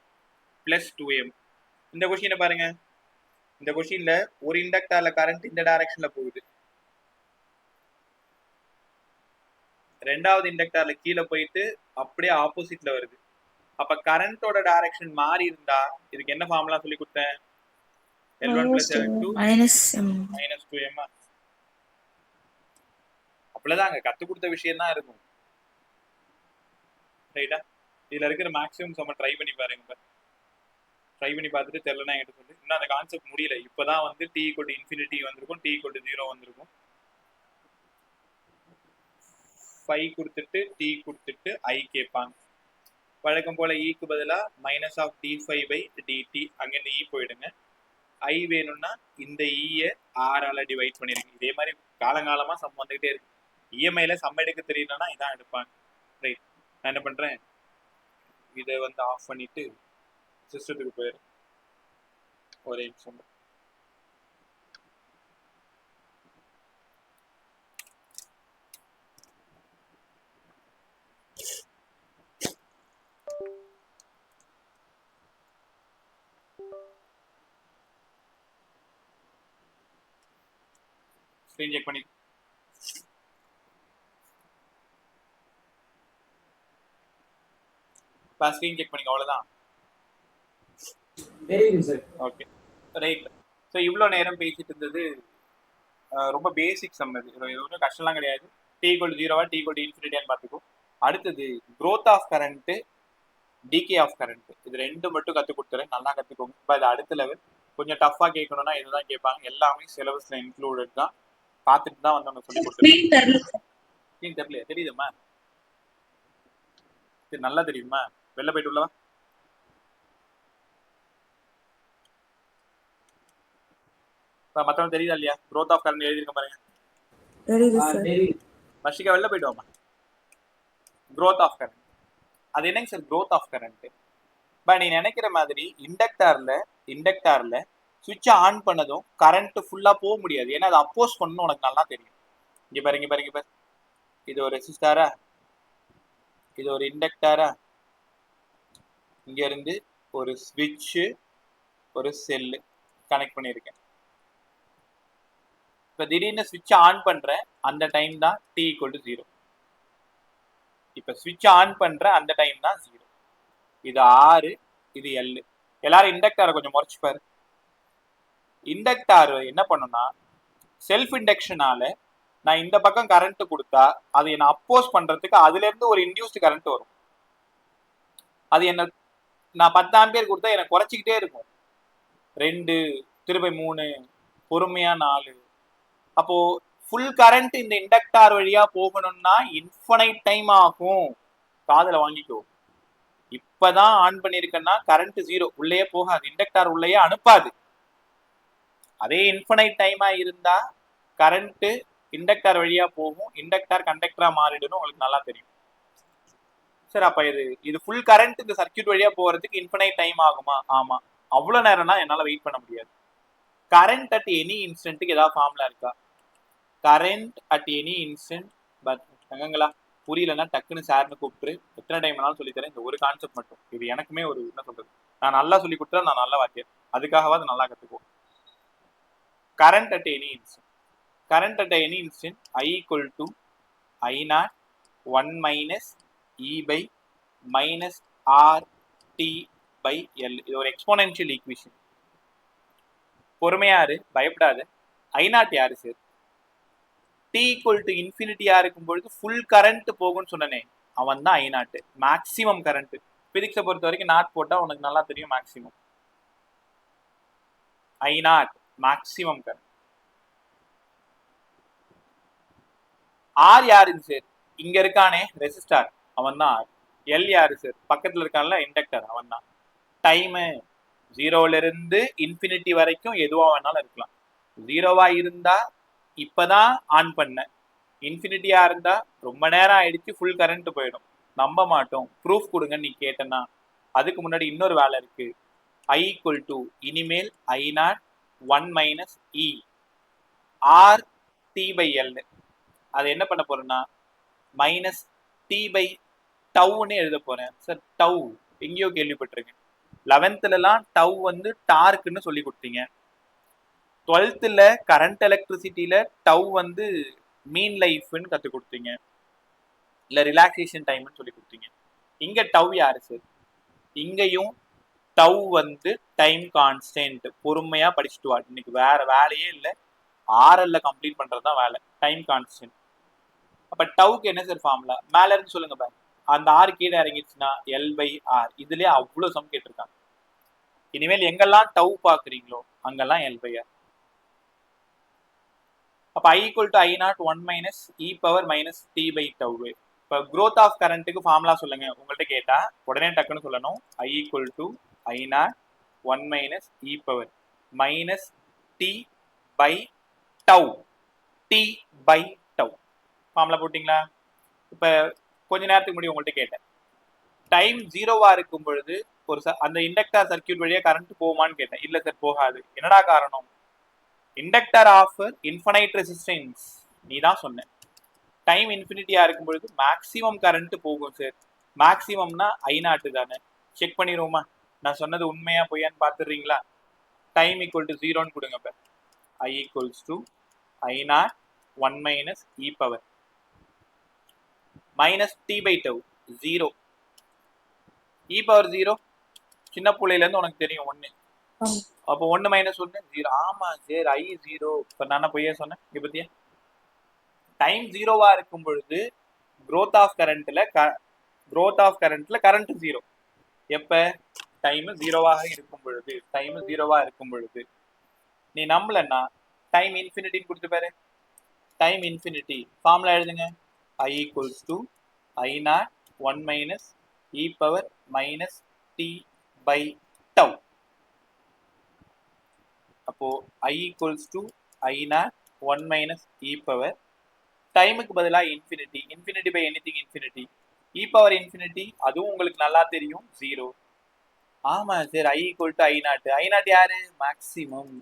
+2M. இந்த क्वेश्चन பாருங்க. இந்த क्वेश्चनல ஒரு இண்டக்டர்ல கரண்ட் இந்த டைரக்ஷன்ல போகுது, ரெண்டாவது இண்டக்டர்ல கீழ போயிட்டு அப்படியே ஆப்போசிட்ல வருது. அப்ப கரண்டோட டைரக்ஷன் மாறி இருந்தா இதுக்கு என்ன ஃபார்முலா சொல்லி கொடுத்தேன்? L1 + L2 -2M. அப்படிதான் அங்க கத்து கொடுத்த விஷயம் தான் இருக்கும். ரைட்டா? இதுல இருக்கிற மேக்ஸிமம் சம்ம ட்ரை பண்ணி பாருங்க. ட்ரை பண்ணி பார்த்துட்டு தெரியலனா என்கிட்ட சொல்லு. இன்னும் அந்த கான்செப்ட் முடியல. இப்பதான் வந்து t = வந்திருக்கும், t = 0 வந்திருக்கும். 5 கொடுத்துட்டு t கொடுத்துட்டு i கேட்பாங்க. வழக்கம் போல க்கு பதிலா -(d5/dt) அங்கிருந்து e போயிடுங்க. i வேணும்னா இந்த e-ய r ஆல டிவைட் பண்ணிருங்க. இதே மாதிரி காலங்காலமா சம் வந்துகிட்டே இருக்கு. இஎம்ஐல சம் எடுக்க தெரியலன்னா இதான் எடுப்பாங்க. ரைட், நான் என்ன பண்றேன், இதை வந்து ஆஃப் பண்ணிட்டு சிஸ்டத்துக்கு போயிடும். ஒரே நிமிஷம். ஸ்க்ரீன் செக் பண்ணி ஸ்க்ரீன் செக் பண்ணிங்க. அவ்வளோதான். தெரியுது சார். Okay right. ஸோ இவ்வளோ நேரம் பேசிட்டு இருந்தது ரொம்ப பேசிக் சம். இது ஒன்றும் கஷ்டம்லாம் கிடையாது. t = 0 t = பார்த்துக்கும். அடுத்தது growth of current, decay of current, இது ரெண்டு மட்டும் கற்றுக் கொடுத்துறேன். நல்லா கற்றுக்கோங்க. இப்போ இது அடுத்த லெவல். கொஞ்சம் டஃப்பாக கேட்கணும்னா இதுதான் கேட்பாங்க. எல்லாமே சிலபஸில் இன்க்ளூடட் தான். பார்த்துட்டு தான் வந்து ஒன்று சொல்லி கொடுத்துருக்கேன். தெரியலையா? தெரியுதுமா? இது நல்லா தெரியுமா? வெளில போயிட்டு உள்ளவா? மற்றவங்க தெரியுதா இல்லையா? க்ரோத் ஆஃப் கரண்ட் எழுதிருக்க பாருங்க. வர்ஷிகா வெளில போயிட்டு வாமா. க்ரோத் ஆஃப் கரண்ட் அது என்னங்க சார் க்ரோத் ஆஃப் கரண்ட்? நீ நினைக்கிற மாதிரி இண்டக்டார்ல சுவிட்சை ஆன் பண்ணதும் கரண்ட் ஃபுல்லா போக முடியாது. ஏன்னா அதை அப்போஸ் பண்ணணும், உனக்கு நல்லா தெரியும். இங்க பாருங்க. இது ஒரு ரெசிஸ்டாரா, இது ஒரு இண்டக்டாரா, இங்க இருந்து ஒரு ஸ்விட்ச், ஒரு செல்லு கனெக்ட் பண்ணியிருக்கேன். இப்போ திடீர்னு ஸ்விட்ச் ஆன் பண்றேன், அந்த டைம் தான் t = 0. இப்போ ஸ்விட்ச் ஆன் பண்ற அந்த டைம் தான் 0. இது R, இது L. எல்லாரும் இண்டக்டாரை கொஞ்சம் முறைச்சுப்பாரு. இண்டக்டார் என்ன பண்ணுன்னா, செல்ஃப் இண்டக்ஷனால நான் இந்த பக்கம் கரண்ட் கொடுத்தா அது என்ன அப்போஸ் பண்றதுக்கு அதுல இருந்து ஒரு இன்டியூஸ்டு கரண்ட் வரும். அது என்ன, நான் 10 ஆம்பியர் கொடுத்தா எனக்கு குறைச்சிக்கிட்டே இருக்கும். 2 திருப்பி 3 பொறுமையா 4. அப்போ ஃபுல் கரண்ட் இந்த இண்டக்டார் வழியா போகணும்னா இன்ஃபனைட் டைம் ஆகும். காதுல வாங்கிக்கோ. இப்பதான் ஆன் பண்ணிருக்கேன்னா கரண்ட் 0 உள்ளே போகாது, இண்டக்டார் உள்ளேயே அனுப்பாது. அதே இன்ஃபனைட் டைமா இருந்தா கரண்ட் இண்டக்டார் வழியா போகும், இண்டக்டார் கண்டக்டரா மாறிடுன்னு உங்களுக்கு நல்லா தெரியும். சார் அப்ப இது ஃபுல் கரண்ட் இந்த சர்க்யூட் வழியா போறதுக்கு இன்ஃபனைட் டைம் ஆகுமா? ஆமா. அவ்வளவு நேரம்னா என்னால வெயிட் பண்ண முடியாது. கரண்ட் அட் எனி இன்ஸ்டன்ட்டுக்கு ஏதாவது ஃபார்முலா இருக்கா? Current at any instant. But தங்கங்களா புரியலன்னா டக்குன்னு சார்னு கூப்பிட்டு எத்தனை டைம் வேணாலும் சொல்லித்தரேன். இந்த ஒரு கான்செப்ட் மட்டும், இது எனக்குமே ஒரு என்ன சொல்றது, நான் நல்லா சொல்லி கொடுத்தா நான் நல்லா வாத்தியர், அதுக்காகவாது நல்லா கற்றுக்குவோம். Current at any instant. Current at any instant I = I0 1 - E/-RT/L. இது ஒரு எக்ஸ்போனென்ஷியல் ஈக்குவேஷன். பொறுமையாரு, பயப்படாது. I0 யாரு சார்? t ஈக்குவல் டு இன்ஃபினிட்டியா இருக்கும்பொழுது ஃபுல் கரண்ட் போகும்னு சொன்னனே, அவன் தான் I0. Maximum current. பிசிக்ஸை பொறுத்த வரைக்கும் நாட் போட்டா உனக்கு நல்லா தெரியும். Maximum I0 maximum current. R யாருங்க சார்? இங்க இருக்கானே ரெசிஸ்டார், அவன் தான் ஆர். எல் யாரு சார்? பக்கத்துல இருக்கான்ல இண்டக்டர், அவன் தான். டைமு 0ல இருந்து இன்ஃபினிட்டி வரைக்கும் எதுவா வேணாலும் இருக்கலாம். 0வா இருந்தா இப்பதான் ஆன் பண்ண, இன்ஃபினிட்டியா இருந்தா ரொம்ப நேரம் ஆயிடுச்சு, ஃபுல் கரண்ட் போயிடும். நம்ப மாட்டோம், ப்ரூஃப் கொடுங்கன்னு நீ கேட்டனா. அதுக்கு முன்னாடி இன்னொரு வேலை இருக்கு. I ஈக்குவல் டு இனிமேல் I0 1 minus E R D by L. அது என்ன பண்ண போறேன்னா மைனஸ் டி பை டவுன்னு எழுத போறேன். சார் டவ் எங்கேயோ கேள்விப்பட்டிருக்கேன். 11th டவ் வந்து டார்க்குன்னு சொல்லி கொடுத்தீங்க. 12th கரண்ட் எலக்ட்ரிசிட்டியில டவ் வந்து மீன் லைஃப்னு கற்றுக் கொடுத்தீங்க, இல்லை ரிலாக்ஸேஷன் டைம்னு சொல்லி கொடுத்தீங்க. இங்க டவ் யாரு சார்? இங்கேயும் டவ் வந்து டைம் கான்ஸ்டன்ட். பொறுமையா படிச்சுட்டு வா, இன்னைக்கு வேற வேலையே இல்லை, ஆர்எல்ல கம்ப்ளீட் பண்றது தான் வேலை. Time constant. அப்ப டவுக்கு என்ன சார் ஃபார்முலா? மேல இருந்து சொல்லுங்க பாரு. அந்த ஆர் கீழே இறங்கிடுச்சுன்னா எல் பை ஆர். இதுலயே அவ்வளவு சம் கேட்டிருக்காங்க. இனிமேல் எங்கெல்லாம் டவ் பாக்குறீங்களோ அங்கெல்லாம் எல் பை ஆர். அப்ப I equal to I0 1 minus E power minus D by tau. இப்போ க்ரோத் ஆஃப் கரண்ட்டுக்கு ஃபார்முலா சொல்லுங்க உங்கள்கிட்ட கேட்டா உடனே டக்குன்னு சொல்லணும். I equal to I0 1 minus E power minus D by tau. T by tau formula போட்டிங்களா? இப்போ கொஞ்ச நேரத்துக்கு முன்னாடி உங்கள்கிட்ட கேட்டேன், டைம் 0வா இருக்கும் பொழுது ஒரு அந்த இண்டக்டர் சர்க்கியூட் வழியா கரண்ட் போகுமான்னு கேட்டேன். இல்லை சார் போகாது. என்னடா காரணம்? Inductor offer infinite resistance. நீ தான் சொன்ன டைம் இன்ஃபினிட்டியா இருக்கும் பொழுது மேக்ஸிமம் கரண்ட் போகும் சார். மேக்ஸிமம்னா I0 தானே. செக் பண்ணிடுவோமா நான் சொன்னது உண்மையா பொய்யான்னு பார்த்துடுறீங்களா? டைம் ஈக்குவல் டு 0ன்னு கொடுங்க. இப்போ I equals to I0 1 minus E power minus D by tau 0. E power 0 சின்ன பிள்ளையிலேருந்து உனக்கு தெரியும் 1. அப்போ 1 மைனஸ் 1 0. ஆமா சார் I 0. இப்போ நான் பொய்யா சொன்னேன்? இங்கே பத்தியா டைம் 0வா இருக்கும் பொழுது growth ஆஃப் கரண்ட்ல கரண்ட் 0. எப்ப? டைம் 0வாக இருக்கும் பொழுது. டைம் 0வா இருக்கும் பொழுது. நீ நம்பலன்னா டைம் இன்ஃபினிட்டின்னு கொடுத்து பாரு. டைம் இன்ஃபினிட்டி ஃபார்முலா எழுதுங்க. I equals to I0 1 minus E power minus D by tau. அப்போ I equals to I0 1 minus E power டைமுக்கு பதிலாக infinity. Infinity by anything infinity. E power infinity அதுவும் உங்களுக்கு நல்லா தெரியும் 0. ஆமா sir I equal to I0. I0 யாரு? Maximum.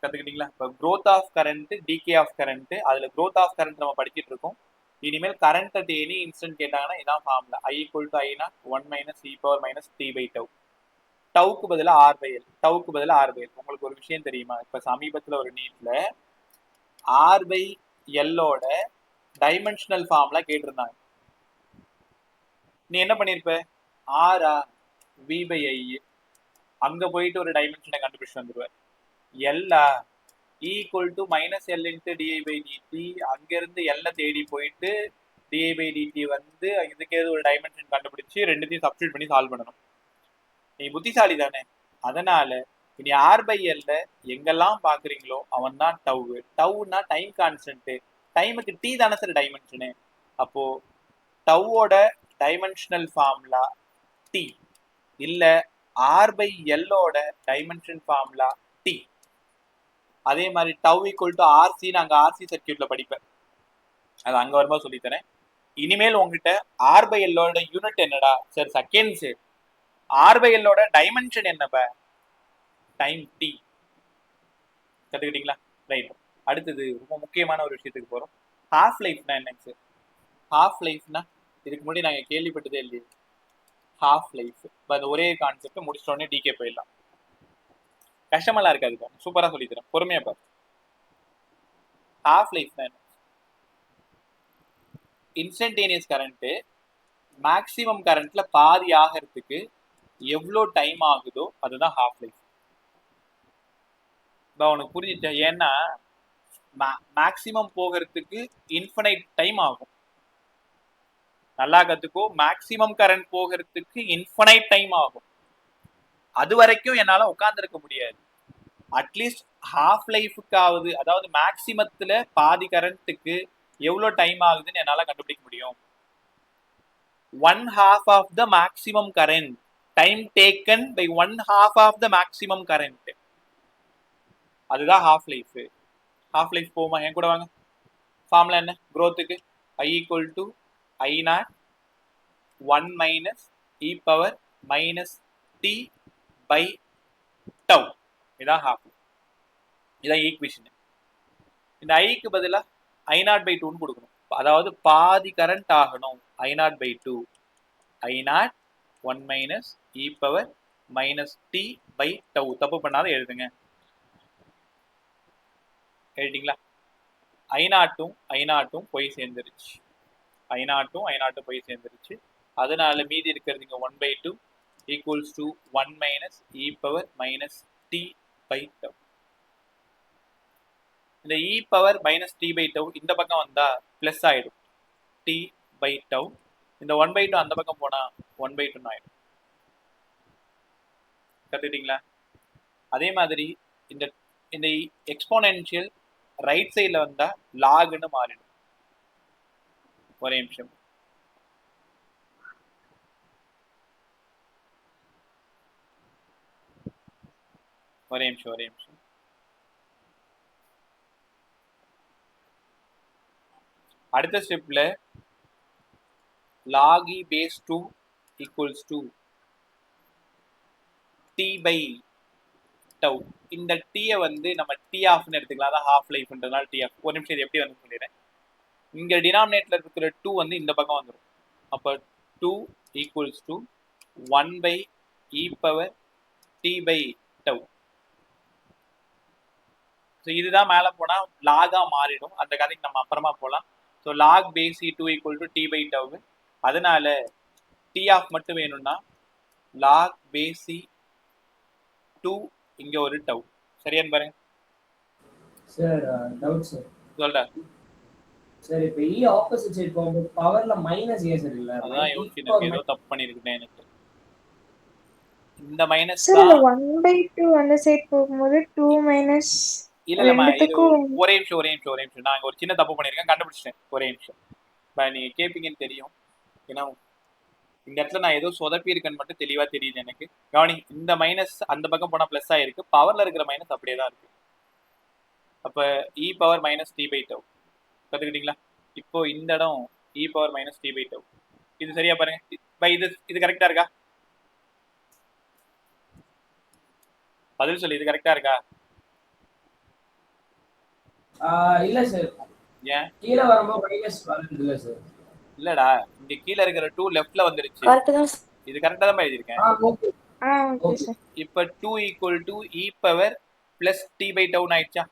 கத்துக்கிட்டீங்களா? இப்போ growth of current, decay of current. அதுல growth ஆஃப் கரண்ட் நம்ம படிச்சுட்டு இருக்கோம். இனிமேல் கரண்ட் அட் எனி இன்ஸ்டன்ட் கேட்டாங்கன்னா இதான் formula. I equal to I0 1 minus E power minus D by tau. டவுக்கு பதிலாக ஆர் பை எல். டவுக்கு பதிலாக ஆர் பை எல். உங்களுக்கு ஒரு விஷயம் தெரியுமா? இப்போ சமீபத்தில் ஒரு நீட்ல ஆர் பை எல்லோட டைமென்ஷனல் ஃபார்முலா கேட்டிருந்தாங்க. நீ என்ன பண்ணிருப்ப? ஆரா வி பை ஐ. அங்க போயிட்டு ஒரு டைமென்ஷனை கண்டுபிடிச்சு வந்துருவார். எல்லா equal to minus L into d I by d t. அங்கிருந்து எல்ல தேடி போயிட்டு டிஐ பை டிடி வந்து இதுக்கு ஏதோ ஒரு டைமென்ஷன் கண்டுபிடிச்சு ரெண்டுத்தையும் சப்ஸ்டியூட் பண்ணி சால்வ் பண்ணணும். நீ புத்திசாலி தானே. அதனால இனி ஆர் பை எல்ல எங்கெல்லாம் பாக்குறீங்களோ அவன் தான் டவ். டவ்னா டைம் கான்ஸ்டன்ட். டைமுக்கு டி தானே சார் டைமென்ஷனு. அப்போ டவ்வோட டைமென்ஷனல் ஃபார்முலா டி. இல்ல ஆர் பை எல்லோட டைமென்ஷன் ஃபார்முலா டி. அதே மாதிரி டவ் ஈக்குவல் டு ஆர்சி. நாங்கள் ஆர்சி சர்க்கியூட்ல படிப்பேன், அது அங்க வரும்போது சொல்லித்தரேன். இனிமேல் உங்ககிட்ட ஆர் பை எல்லோட யூனிட் என்னடா சார்? செகண்ட்ஸ். ஆர் பை எல்லோட டைமென்ஷன் என்னப்ப? Time T. கத்துக்கிட்டீங்களா? ரைட். அடுத்தது ரொம்ப முக்கியமான ஒரு விஷயத்துக்கு போறோம். ஹாஃப் லைஃப்னா என்னங்க சார்? ஹாஃப் லைஃப்னா இதுக்கு முன்னாடி நாங்கள் கேள்விப்பட்டதே இல்லையே. ஹாஃப் லைஃப் இப்போ அந்த ஒரே கான்செப்ட் முடிச்சிட்டோடனே டிகே போயிடலாம். கஷ்டமெல்லாம் இருக்காது, சூப்பராக சொல்லித்தரேன், பொறுமையா பாரு. ஹாஃப் லைஃப்னா என்ன? இன்ஸ்டன்டேனியஸ் கரண்ட் மேக்ஸிமம் கரண்ட்ல பாதி ஆகிறதுக்கு எவ்வளோ டைம் ஆகுதோ அதுதான் ஹாஃப் லைஃப். உனக்கு புரிஞ்சிச்சா? ஏன்னா மேக்சிமம் போகிறதுக்கு இன்ஃபினைட் டைம் ஆகும். நல்லா கத்துக்கோ, மேக்சிமம் கரண்ட் போகிறதுக்கு இன்ஃபினைட் டைம் ஆகும். அது வரைக்கும் என்னால உட்கார்ந்துருக்க முடியாது. அட்லீஸ்ட் ஹாஃப் லைஃபுக்காவது, அதாவது மேக்சிமத்துல பாதி கரண்ட்டுக்கு எவ்வளவு டைம் ஆகுதுன்னு என்னால கண்டுபிடிக்க முடியும். 1/2 of the maximum current, time taken by 1/2 of the maximum current, அதுதான் ஹாஃப் லைஃப். ஹாஃப் லைஃப் போமா? என் கூட வாங்க. ஃபார்முலா என்ன growthக்கு? I equal to I0 1 minus e power minus t by tau. இதான் ஹாஃப். இதான் ஈக்குவேஷன். இந்த ஐக்கு பதிலா I0 by 2 கொடுக்கணும். அதாவது பாதி கரண்ட் ஆகணும். I0 by 2, I0 1 minus e power minus t by tau. தப்பு பண்ணாத எழுதுங்க. எழுதிங்களா? I0 போய் சேர்ந்துருச்சு. I0 போய் சேர்ந்துருச்சு. அதனால மீதி இருக்கிறது இங்க 1 by 2 equals to 1 minus e power minus t by tau. இந்த e power minus t by tau இந்த பக்கம் வந்தா பிளஸ் ஆயிடும், t by tau. இந்த 1 by 2 அந்த பக்கம் போனா 1 by 2 ஆயிடும். கத்துக்கிட்டீங்களா? அதே மாதிரி இந்த இந்த எக்ஸ்போனென்ஷியல் ரைட் சைட்ல வந்தா லாக்னு மாறிடும். ஒரே நிமிஷம். அடுத்த ஸ்டெப்ல log e base 2 equals to t by tau. இந்த t வந்து நம்ம t ஆஃப்னு எடுத்துக்கலாம். அதான் ஹாஃப் லைஃப்ன்றதுனால t ஆஃப். ஒரு நிமிஷம் இது எப்படி வந்து சொல்லிடுறேன். இங்க டினாமினேட்டர்ல இருக்கிற 2 வந்து இந்த பக்கம் வந்துடும். அப்ப 2 equals to 1 by e power t by tau. So இதுதான் மேலே போனால் லாகா மாறிடும். அந்த கதைக்கு நம்ம அப்புறமா போகலாம். So log base e2 equal to t by tau. அதனால t ஆஃப் மட்டும் வேணும்னா லாக் பேஸ் e2 இங்க ஒரு டவு. சரியான்னு பாருங்க சார். Doubt sir. சொல்றா சார். இப்போ e ஆப்போசிட் சைடு போகும்போது பவர்ல மைனஸ் ஏ சார் இல்ல. அதான் யோசிச்சு ஏதோ தப்பு பண்ணிருக்கேன். எனக்கு இந்த மைனஸ் சார் அந்த 1/2 அந்த சைடு போகும்போது 2 மைனஸ் இல்லம்மா. ஒரே நிமிஷம். நான் ஒரு சின்ன தப்பு பண்ணிருக்கேன், கண்டுபிடிச்சிட்டேன். ஒரே நிமிஷம். நீங்க கேப்பீங்கன்னு தெரியும். ஏன்னா இந்த இடத்துல நான் ஏதோ சொதப்பி இருக்கேன்னு மட்டும் தெளிவா தெரியுது எனக்கு. கவனி, இந்த மைனஸ் அந்த பக்கம் போனா பிளஸ் ஆயிருக்கு. பவர்ல இருக்கிற மைனஸ் அப்படியே தான் இருக்கு. அப்ப e power minus D by tau கத்துக்கிட்டீங்களா? இப்போ இந்த இடம் e power minus D by tau. இது சரியா பாருங்க. இது கரெக்டா இருக்கா? பதில் சொல்லி, இது கரெக்டா இருக்கா? இல்ல சார். ஏன் கீழ வரும்போது மைனஸ் வருது இல்ல சார்? இல்லடா, இங்க கீழ இருக்கிற 2 லெஃப்ட்ல வந்துருச்சு. கரெக்ட் தான். இது கரெக்ட்டா தான் எழுதி இருக்கேன். ஓகே. Okay sir. இப்போ 2 equal to e power plus t by tau ஆயிடுச்சா?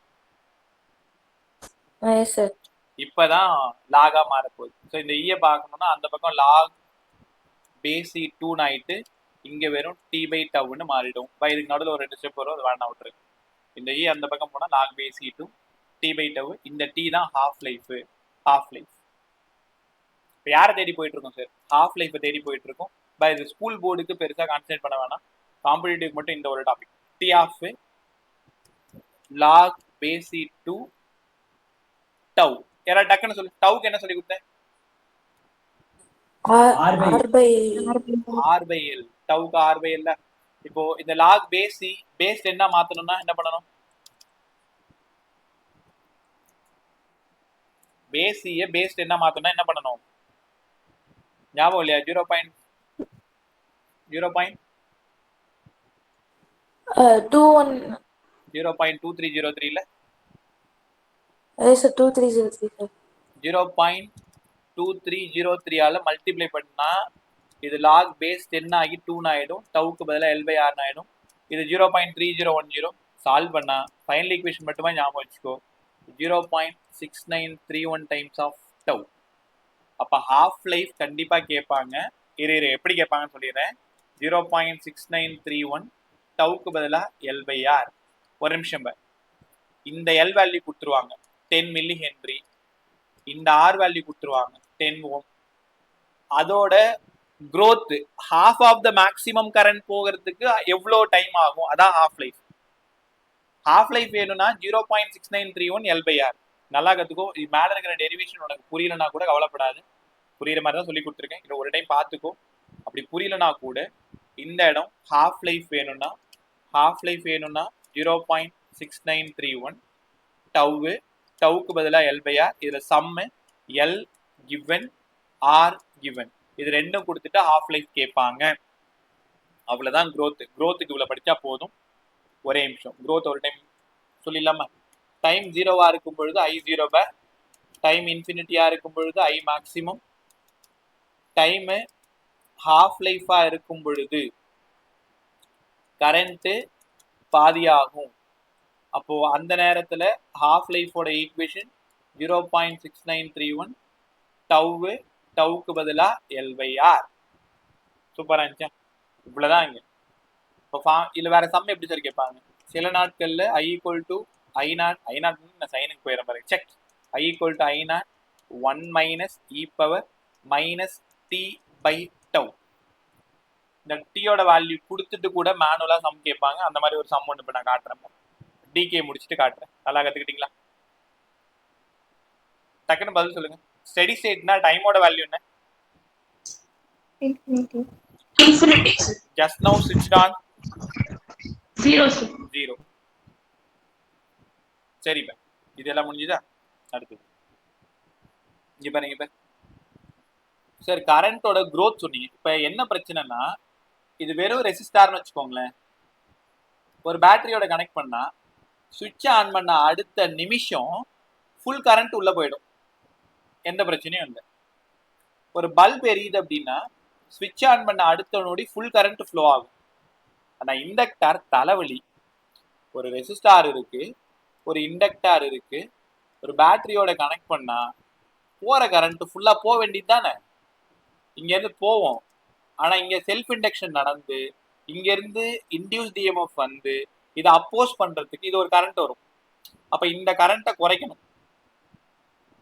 Yes sir. இப்பதான் லாகா மாற போகுது. ஸோ இந்த ஈய பார்க்கணும்னா அந்த பக்கம் லாக் பேஸ் e2 ஆயிட்டு இங்க வெறும் t by tauன்னு மாறிடும். இதுக்கு நடுவில் ஒரு 2 ஸ்டெப் வரும், அது வேணா விட்டுரு. இந்த ஈ அந்த பக்கம் போனா log base e2 t by tau. இந்த t தான் ஹாஃப் லைஃப். இப்போ யாரை தேடி போயிட்டு இருக்கோம் சார்? ஹாஃப் லைஃப்பை தேடி போயிட்டு இருக்கோம். இது ஸ்கூல் போர்டுக்கு பெருசாக கான்சன்ட்ரேட் பண்ண வேணாம். காம்படிட்டிவ் மட்டும் இந்த ஒரு topic. T half log base e2 tau. யாரா டக்குன்னு சொல்லு. டவுக்கு என்ன சொல்லி கொடுத்தேன்? r by l. டவுக்கு r by l. இப்போ இந்த லாக் பேஸ் பேஸ் என்ன மாத்தணும்னா என்ன பண்ணணும்? பேஸ் என்ன மாத்தணும்னா என்ன பண்ணணும்? ஞாபகம் இல்லையா? 0.2303 இல்ல? Yes sir. 2303 சார். 0.2303 ஆல மல்டிப்ளை பண்ணா இது லாக் பேஸ் 10 ஆகி 2 ஆயிடும். டவுக்கு பதிலா l by r ஆயிடும். இது 0.3010 சால்வ் பண்ணா ஃபைனல் ஈக்குவேஷன் மட்டுமே ஞாபகம் வச்சுக்கோ. 0.6931 டைம்ஸ் ஆஃப் டவ். அப்ப ஹாஃப் லைஃப் கண்டிப்பா கேட்பாங்க. எப்படி கேட்பாங்கன்னு சொல்லிடுறேன். 0.6931 டவுக்கு பதிலா l by r. ஒரு நிமிஷம். இந்த எல் வேல்யூ கொடுத்துருவாங்க 10 மில்லி ஹென்ரி, இந்த ஆர் வேல்யூ கொடுத்துருவாங்க 10 ஓம். அதோட growth half of the maximum current போகிறதுக்கு எவ்வளோ டைம் ஆகும், அதான் half life. half life வேணும்னா 0.6931 L/R. நல்லா கத்துக்கோ. இது மேல இருக்கிற டெரிவேஷன் உனக்கு புரியலனா கூட கவலைப்படாது, புரியுற மாதிரி தான் சொல்லி கொடுத்துருக்கேன். இதை ஒரு டைம் பார்த்துக்கோ. அப்படி புரியலனா கூட இந்த இடம் half life வேணும்னா 0.6931 டவு, டவுக்கு பதிலாக L/R. இதுல சம்மு L given R given இது ரெண்டும் கொடுத்துட்டு half life கேட்பாங்க. அவ்வளவுதான் growth. growthக்கு இவ்வளவு படிச்சா போதும். ஒரே நிமிஷம் growth ஒரு டைம் சொல்லிடலாமா? டைம் 0வா இருக்கும் பொழுது I0 பை டைம் இன்ஃபினிட்டியா இருக்கும் பொழுது I மேக்ஸிமம், டைம் half லைஃபா இருக்கும் பொழுது கரண்ட் பாதியாகும். அப்போ அந்த நேரத்துல half லைஃபோட ஈக்குவேஷன் 0.6931 டவு, டவுக்கு பதிலா L/R. சூப்பரா இருந்துச்சா? இவ்வளவுதான் இங்க. இப்போ இதுல வேற சம் எப்படி சார் கேட்பாங்க? சில நாட்கள்ல I ஈக்குவல் டு I0 நான் சைனுக்கு போயிட பாருங்க. Check I equal to I0 1 minus E power minus D by tau. இந்த டீயோட வேல்யூ கொடுத்துட்டு கூட மேனுவலா சம் கேட்பாங்க. அந்த மாதிரி ஒரு சம் ஒன்று இப்போ நான் காட்டுறேன். டிகே முடிச்சுட்டு காட்டுறேன். நல்லா கத்துக்கிட்டீங்களா? டக்குன்னு பதில் சொல்லுங்க. ஸ்டெடி ஸ்டேட்னா டைமோட வேல்யூ என்ன? Infinity. Infinity. Just now switched on 0, sir. 0. சரிப்பா, இதெல்லாம் முடிஞ்சுதா? அடுத்தது இங்க பாருங்க சார், கரண்டோட growth சொன்னீங்க. இப்ப என்ன பிரச்சனைனா, இது வெறும் ரெசிஸ்டார்னு வச்சுக்கோங்களேன். ஒரு பேட்டரியோட கனெக்ட் பண்ணா சுவிட்ச் ஆன் பண்ண அடுத்த நிமிஷம் ஃபுல் கரண்ட் உள்ள போயிடும், எந்த பிரச்சனையும் இல்லை. ஒரு பல்ப் எரியுது அப்படின்னா சுவிட்ச் ஆன் பண்ண அடுத்த நொடி ஃபுல் கரண்ட் ஃப்ளோ ஆகும். ஆனா இண்டக்டார் தலைவலி. ஒரு ரெசிஸ்டார் இருக்கு, ஒரு இண்டக்டார் இருக்கு, ஒரு பேட்டரியோட கனெக்ட் பண்ணா போற கரண்ட் ஃபுல்லா போக வேண்டியது தானே. இங்க இருந்து போவோம், ஆனா இங்க செல்ஃப் இண்டக்ஷன் நடந்து இங்க இருந்து இன்டியூஸ் டிஎம்எஃப் வந்து இதை அப்போஸ் பண்றதுக்கு இது ஒரு கரண்ட் வரும். அப்ப இந்த கரண்ட்டை குறைக்கணும்.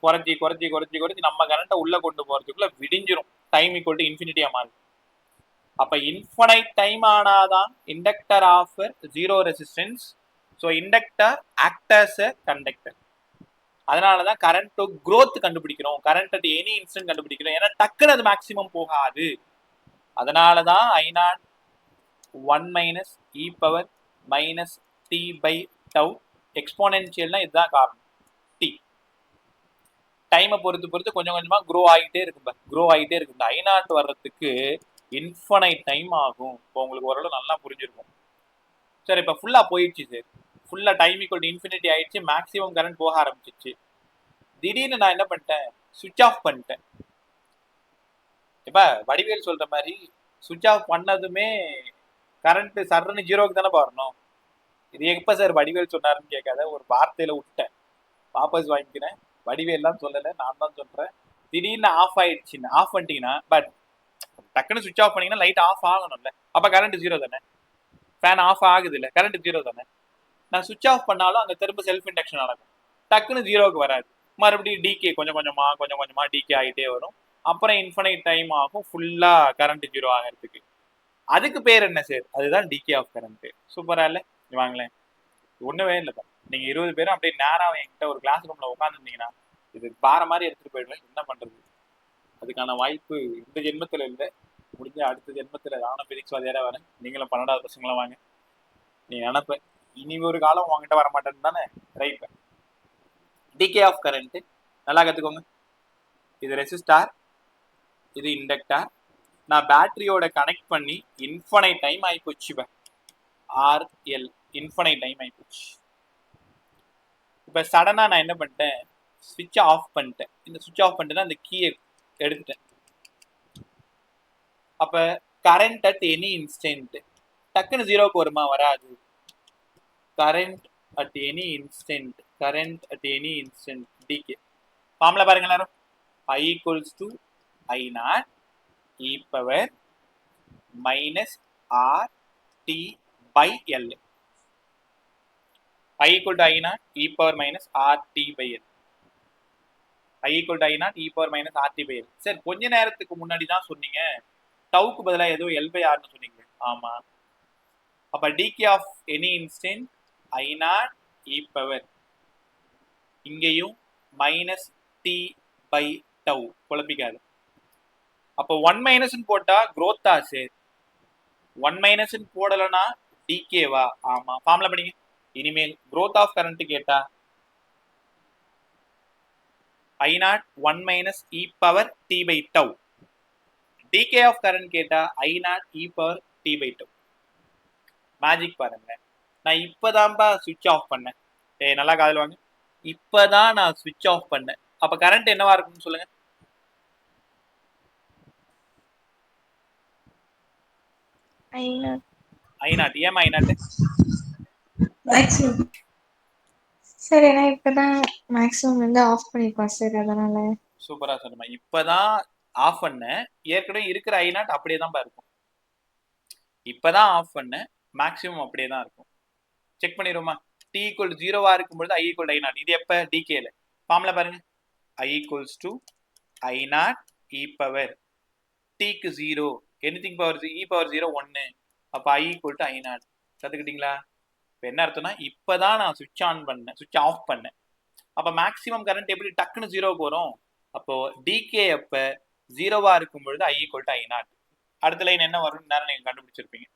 குறைஞ்சி குறைஞ்சி குறைஞ்சி குறைஞ்சி நம்ம கரண்ட்டை உள்ள கொண்டு போறதுக்குள்ள விடிஞ்சிரும். டைம் ஈக்குவல் டு இன்ஃபினிட்டியா மாறும். அப்ப இன்ஃபனைட் டைம் ஆனாதான் inductor offer zero resistance. So inductor act as a conductor. அதனாலதான் கரண்ட் growth கண்டுபிடிக்கிறோம், கரண்ட் அட் எனி இன்ஸ்டன்ட் கண்டுபிடிக்கிறோம். ஏன்னா டக்குன்னு அது மேக்சிமம் போகாது. அதனாலதான் I0 1 minus E power minus D by tau. எக்ஸ்போனென்ஷியல்னா இதுதான் காரணம். டி டைமை பொறுத்து கொஞ்சம் கொஞ்சமா க்ரோ ஆகிட்டே இருக்கும். க்ரோ ஆகிட்டே இருக்கு. இந்த I0 வர்றதுக்கு இன்ஃபனைட் டைம் ஆகும். இப்போ உங்களுக்கு ஓரளவு நல்லா புரிஞ்சிருக்கும். சரி, இப்போ ஃபுல்லா போயிடுச்சு சார். ஃபுல்லா டைம் ஈக்குவல் டு இன்ஃபினிட்டி ஆயிடுச்சு, மேக்ஸிமம் கரண்ட் போக ஆரம்பிச்சிச்சு. திடீர்னு நான் என்ன பண்ணிட்டேன், சுவிட்ச் ஆஃப் பண்ணிட்டேன். இப்ப வடிவேல் சொல்ற மாதிரி சுவிட்ச் ஆஃப் பண்ணதுமே கரண்ட் சர்ன்னு ஜீரோக்கு தானே வரணும். இது எப்ப சார் வடிவேல் சொன்னாருன்னு கேட்காத, ஒரு வார்த்தையில விட்டேன், வாபஸ் வாங்கிக்கிறேன். வடிவேல்லாம் சொல்லலை, நான் தான் சொல்றேன். திடீர்னு ஆஃப் ஆயிடுச்சுன்னு ஆஃப் பண்ணிட்டீங்கன்னா, பட் டக்குன்னு சுவிட்ச் ஆஃப் பண்ணீங்கன்னா லைட் ஆஃப் ஆகணும்ல, அப்ப கரண்ட் ஜீரோ தானே. ஃபேன் ஆஃப் ஆகுது இல்லை, கரண்ட் ஜீரோ தானே. நான் சுவிட்ச் ஆஃப் பண்ணாலும் அங்கே திரும்ப செல்ஃப் இண்டக்ஷன் நடக்கும். டக்குன்னு ஜீரோக்கு வராது, மறுபடியும் டிகே கொஞ்சம் கொஞ்சமா டிகே ஆகிட்டே வரும். அப்புறம் இன்ஃபனைட் டைம் ஆகும் ஃபுல்லா கரண்ட் ஜீரோ ஆகிறதுக்கு. அதுக்கு பேர் என்ன சார்? அதுதான் டிகே ஆஃப் கரண்ட். சூப்பரா இல்லை? வாங்களேன், ஒண்ணுவே இல்லைப்பா. நீங்க 20 பேரும் அப்படியே நேரம் என்கிட்ட ஒரு கிளாஸ் ரூம்ல உட்காந்துருந்தீங்கன்னா இது பார மாதிரி எடுத்துட்டு போயிடுவேன். என்ன பண்றது, அதுக்கான வாய்ப்பு இந்த ஜென்மத்துல இல்லை. முடிஞ்ச அடுத்த ஜென்மத்துல நானும் பிசிக்ஸ் வாதியாரா வரேன், நீங்களும் 12வது பசங்களாம் வாங்க. நீ நினைப்ப இனி ஒரு காலம் உங்ககிட்ட வர மாட்டேன்னு தானே. ரைட், டிகே ஆஃப் கரண்ட் நல்லா கத்துக்கோங்க. இது ரெசிஸ்டார், இது இண்டக்டார். நான் பேட்டரியோட கனெக்ட் பண்ணி இன்ஃபனைட் டைம் ஆயிப்போச்சு. RL இன்ஃபனைட் டைம் ஆயிப்போச்சு. இப்ப சடனா நான் என்ன பண்ணிட்டேன், ஸ்விட்ச் ஆஃப் பண்ணிட்டேன். இந்த ஸ்விட்ச் ஆஃப் பண்ணிட்டு அந்த கீயை எடுத்துட்டேன். அப்ப கரண்ட் அட் எனி இன்ஸ்டன்ட் டக்குன்னு ஜீரோக்கு வருமா? வராது. Current at any instant, current at any instant decay formula பாருங்க எல்லாரும். I equals to I0 e power minus R D by L. I equal to I naught e power minus RT by L. I equal to I naught e power minus RT by L. Sir கொஞ்ச நேரத்துக்கு முன்னாடி தான் சொன்னீங்க டவுக்கு பதிலாக ஏதோ L by Rன்னு சொன்னீங்க. ஆமா, அப்ப dk of any instant I naught e power இங்கேயும் மைனஸ் டி பை டவு குழப்பிக்காது. அப்போ 1 மைனஸ்ன்னு போட்டா growth-ஆ சார், 1 மைனஸ்ன்னு போடலைன்னா டிகேவா? ஆமா, ஃபார்முலா படிங்க. இனிமேல் growth of current கேட்டா I naught 1 minus e power t by tau. decay of current கேட்டா I naught e power t by tau. Magic பாருங்க, நான் இப்பதான்பா சுவிட்ச் ஆஃப் பண்ணேன். நல்லா காதல் வாங்க, இப்பதான் நான் சுவிட்ச் ஆஃப் பண்ணேன். அப்ப கரண்ட் என்னவா இருக்கும்னு சொல்லுங்க. I naught ஏமா I naught? சார் ஏன்னா இப்பதான் மேக்ஸிமம் வந்து ஆஃப் பண்ணிருக்கோம் சார், அதனால. சூப்பரா சொன்னமா, இப்பதான் ஆஃப் பண்ணேன். ஏற்கனவே இருக்கிற I naught அப்படியே தான் இருக்கும். இப்பதான் ஆஃப் பண்ணேன், மேக்ஸிமம் அப்படியே தான் இருக்கும். செக் பண்ணிடுவோமா? t equal to 0-வா இருக்கும்போது I equal to I naught. இது எப்ப? dkல. ஃபார்முலா பாருங்க, I equals to I naught e power t க்கு 0, anything power e power 0 1. அப்ப I equal to I naught. கத்துக்கிட்டீங்களா? இப்போ என்ன அர்த்தம்னா இப்பதான் நான் சுவிட்ச் ஆன் பண்ணேன், சுவிட்ச் ஆஃப் பண்ணேன். அப்ப மேக்ஸிமம் கரண்ட் எப்படி டக்குன்னு 0க்கு வரும்? அப்போ dk அப்ப 0-வா இருக்கும் பொழுது I equal to I naught. அடுத்த லைன் என்ன வரும்னு நேரம் நீங்க கண்டுபிடிச்சிருப்பீங்க.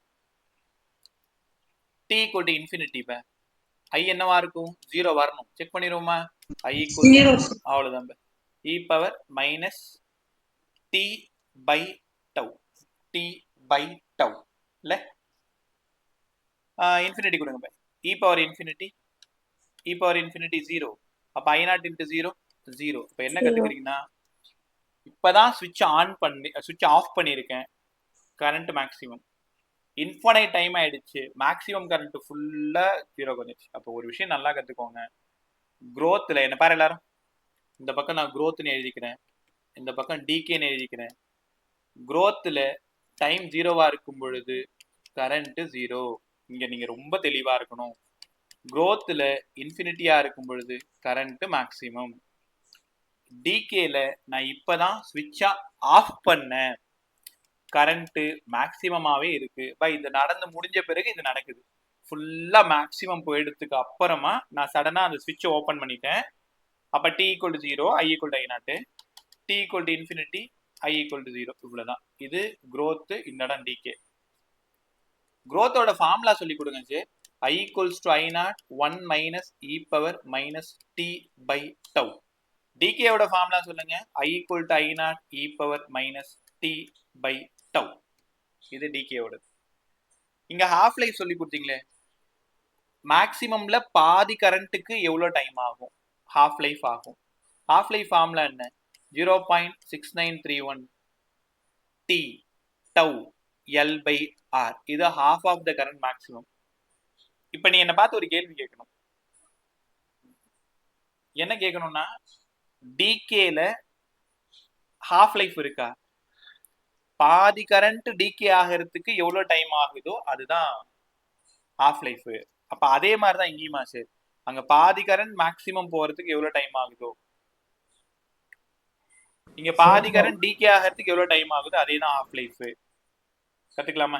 t equal to infinity ப I என்னவா இருக்கும்? 0 வரணும். செக் பண்ணிடுவோமா? I equal to அவ்வளவுதான் e power minus t by tau. t by tau இல்ல, இன்ஃபினிட்டி கொடுங்க. e power infinity 0. அப்ப I naught into 0 0. இப்ப என்ன கத்துக்கிறீங்கன்னா, இப்பதான் சுவிட்ச் ஆன் பண்ணி சுவிட்ச் ஆஃப் பண்ணியிருக்கேன், கரண்ட் மேக்ஸிமம் இன்ஃபனைட் டைம் ஆயிடுச்சு, மேக்ஸிமம் கரண்ட் ஃபுல்லா 0 வந்துச்சு. அப்போ ஒரு விஷயம் நல்லா கத்துக்கோங்க, growthல என்ன பாரு எல்லாரும், இந்த பக்கம் நான் growthன்னு எழுதிக்கிறேன், இந்த பக்கம் டிகேன்னு எழுதிக்கிறேன். growthல டைம் 0-வா இருக்கும் பொழுது கரண்ட் 0. இங்க நீங்க ரொம்ப தெளிவா இருக்கணும். growthல இன்ஃபினிட்டியா இருக்கும் பொழுது கரண்ட் மேக்ஸிமம். டிகேல நான் இப்பதான் ஸ்விட்சா ஆஃப் பண்ணேன், கரண்ட் மேக்ஸிமமாவே இருக்கு. இது நடந்து முடிஞ்ச பிறகு இது நடக்குது, ஃபுல்லா மேக்ஸிமம் போயிடுறதுக்கு அப்புறமா நான் சடனா அந்த ஸ்விட்சை ஓபன் பண்ணிட்டேன். அப்ப t equal to 0, I equal to I naught, t equal to infinity, I equal to 0. இவ்வளவுதான். இது growth, இந்த இடம் dk. growthோட ஃபார்முலா சொல்லி கொடுங்க sir. I equals to I naught 1 minus e power minus t by tau. dk ஓட formula சொல்லுங்க. I equal to I naught e power minus t by tau. இது dk ஓட. இங்க ஹாஃப் லைஃப் சொல்லி கொடுத்தீங்களே, மேக்ஸிமம்ல பாதி கரண்ட்டுக்கு எவ்வளவு டைம் ஆகும்? ஹாஃப் லைஃப் ஆகும். ஹாஃப் லைஃப் ஃபார்முலா என்ன? 0.6931 t tau L by R. இது half of the current maximum. இப்ப நீ என்ன பார்த்து ஒரு கேள்வி கேட்கணும். என்ன கேட்கணும்னா, டிகேல ஹாஃப் லைஃப் இருக்கா? பாதி கரண்ட் டிகே ஆகிறதுக்கு எவ்வளவு டைம் ஆகுதோ அதுதான் ஹாஃப் லைஃப். அப்ப அதே மாதிரிதான் இங்கேயுமா சார், அங்க பாதி கரண்ட் மேக்ஸிமம் போறதுக்கு எவ்வளவு டைம் ஆகுதோ, இங்க பாதி கரண்ட் டிகே ஆகிறதுக்கு எவ்வளவு டைம் ஆகுதோ அதே தான் ஹாஃப் லைஃப். கத்துக்கலாமா?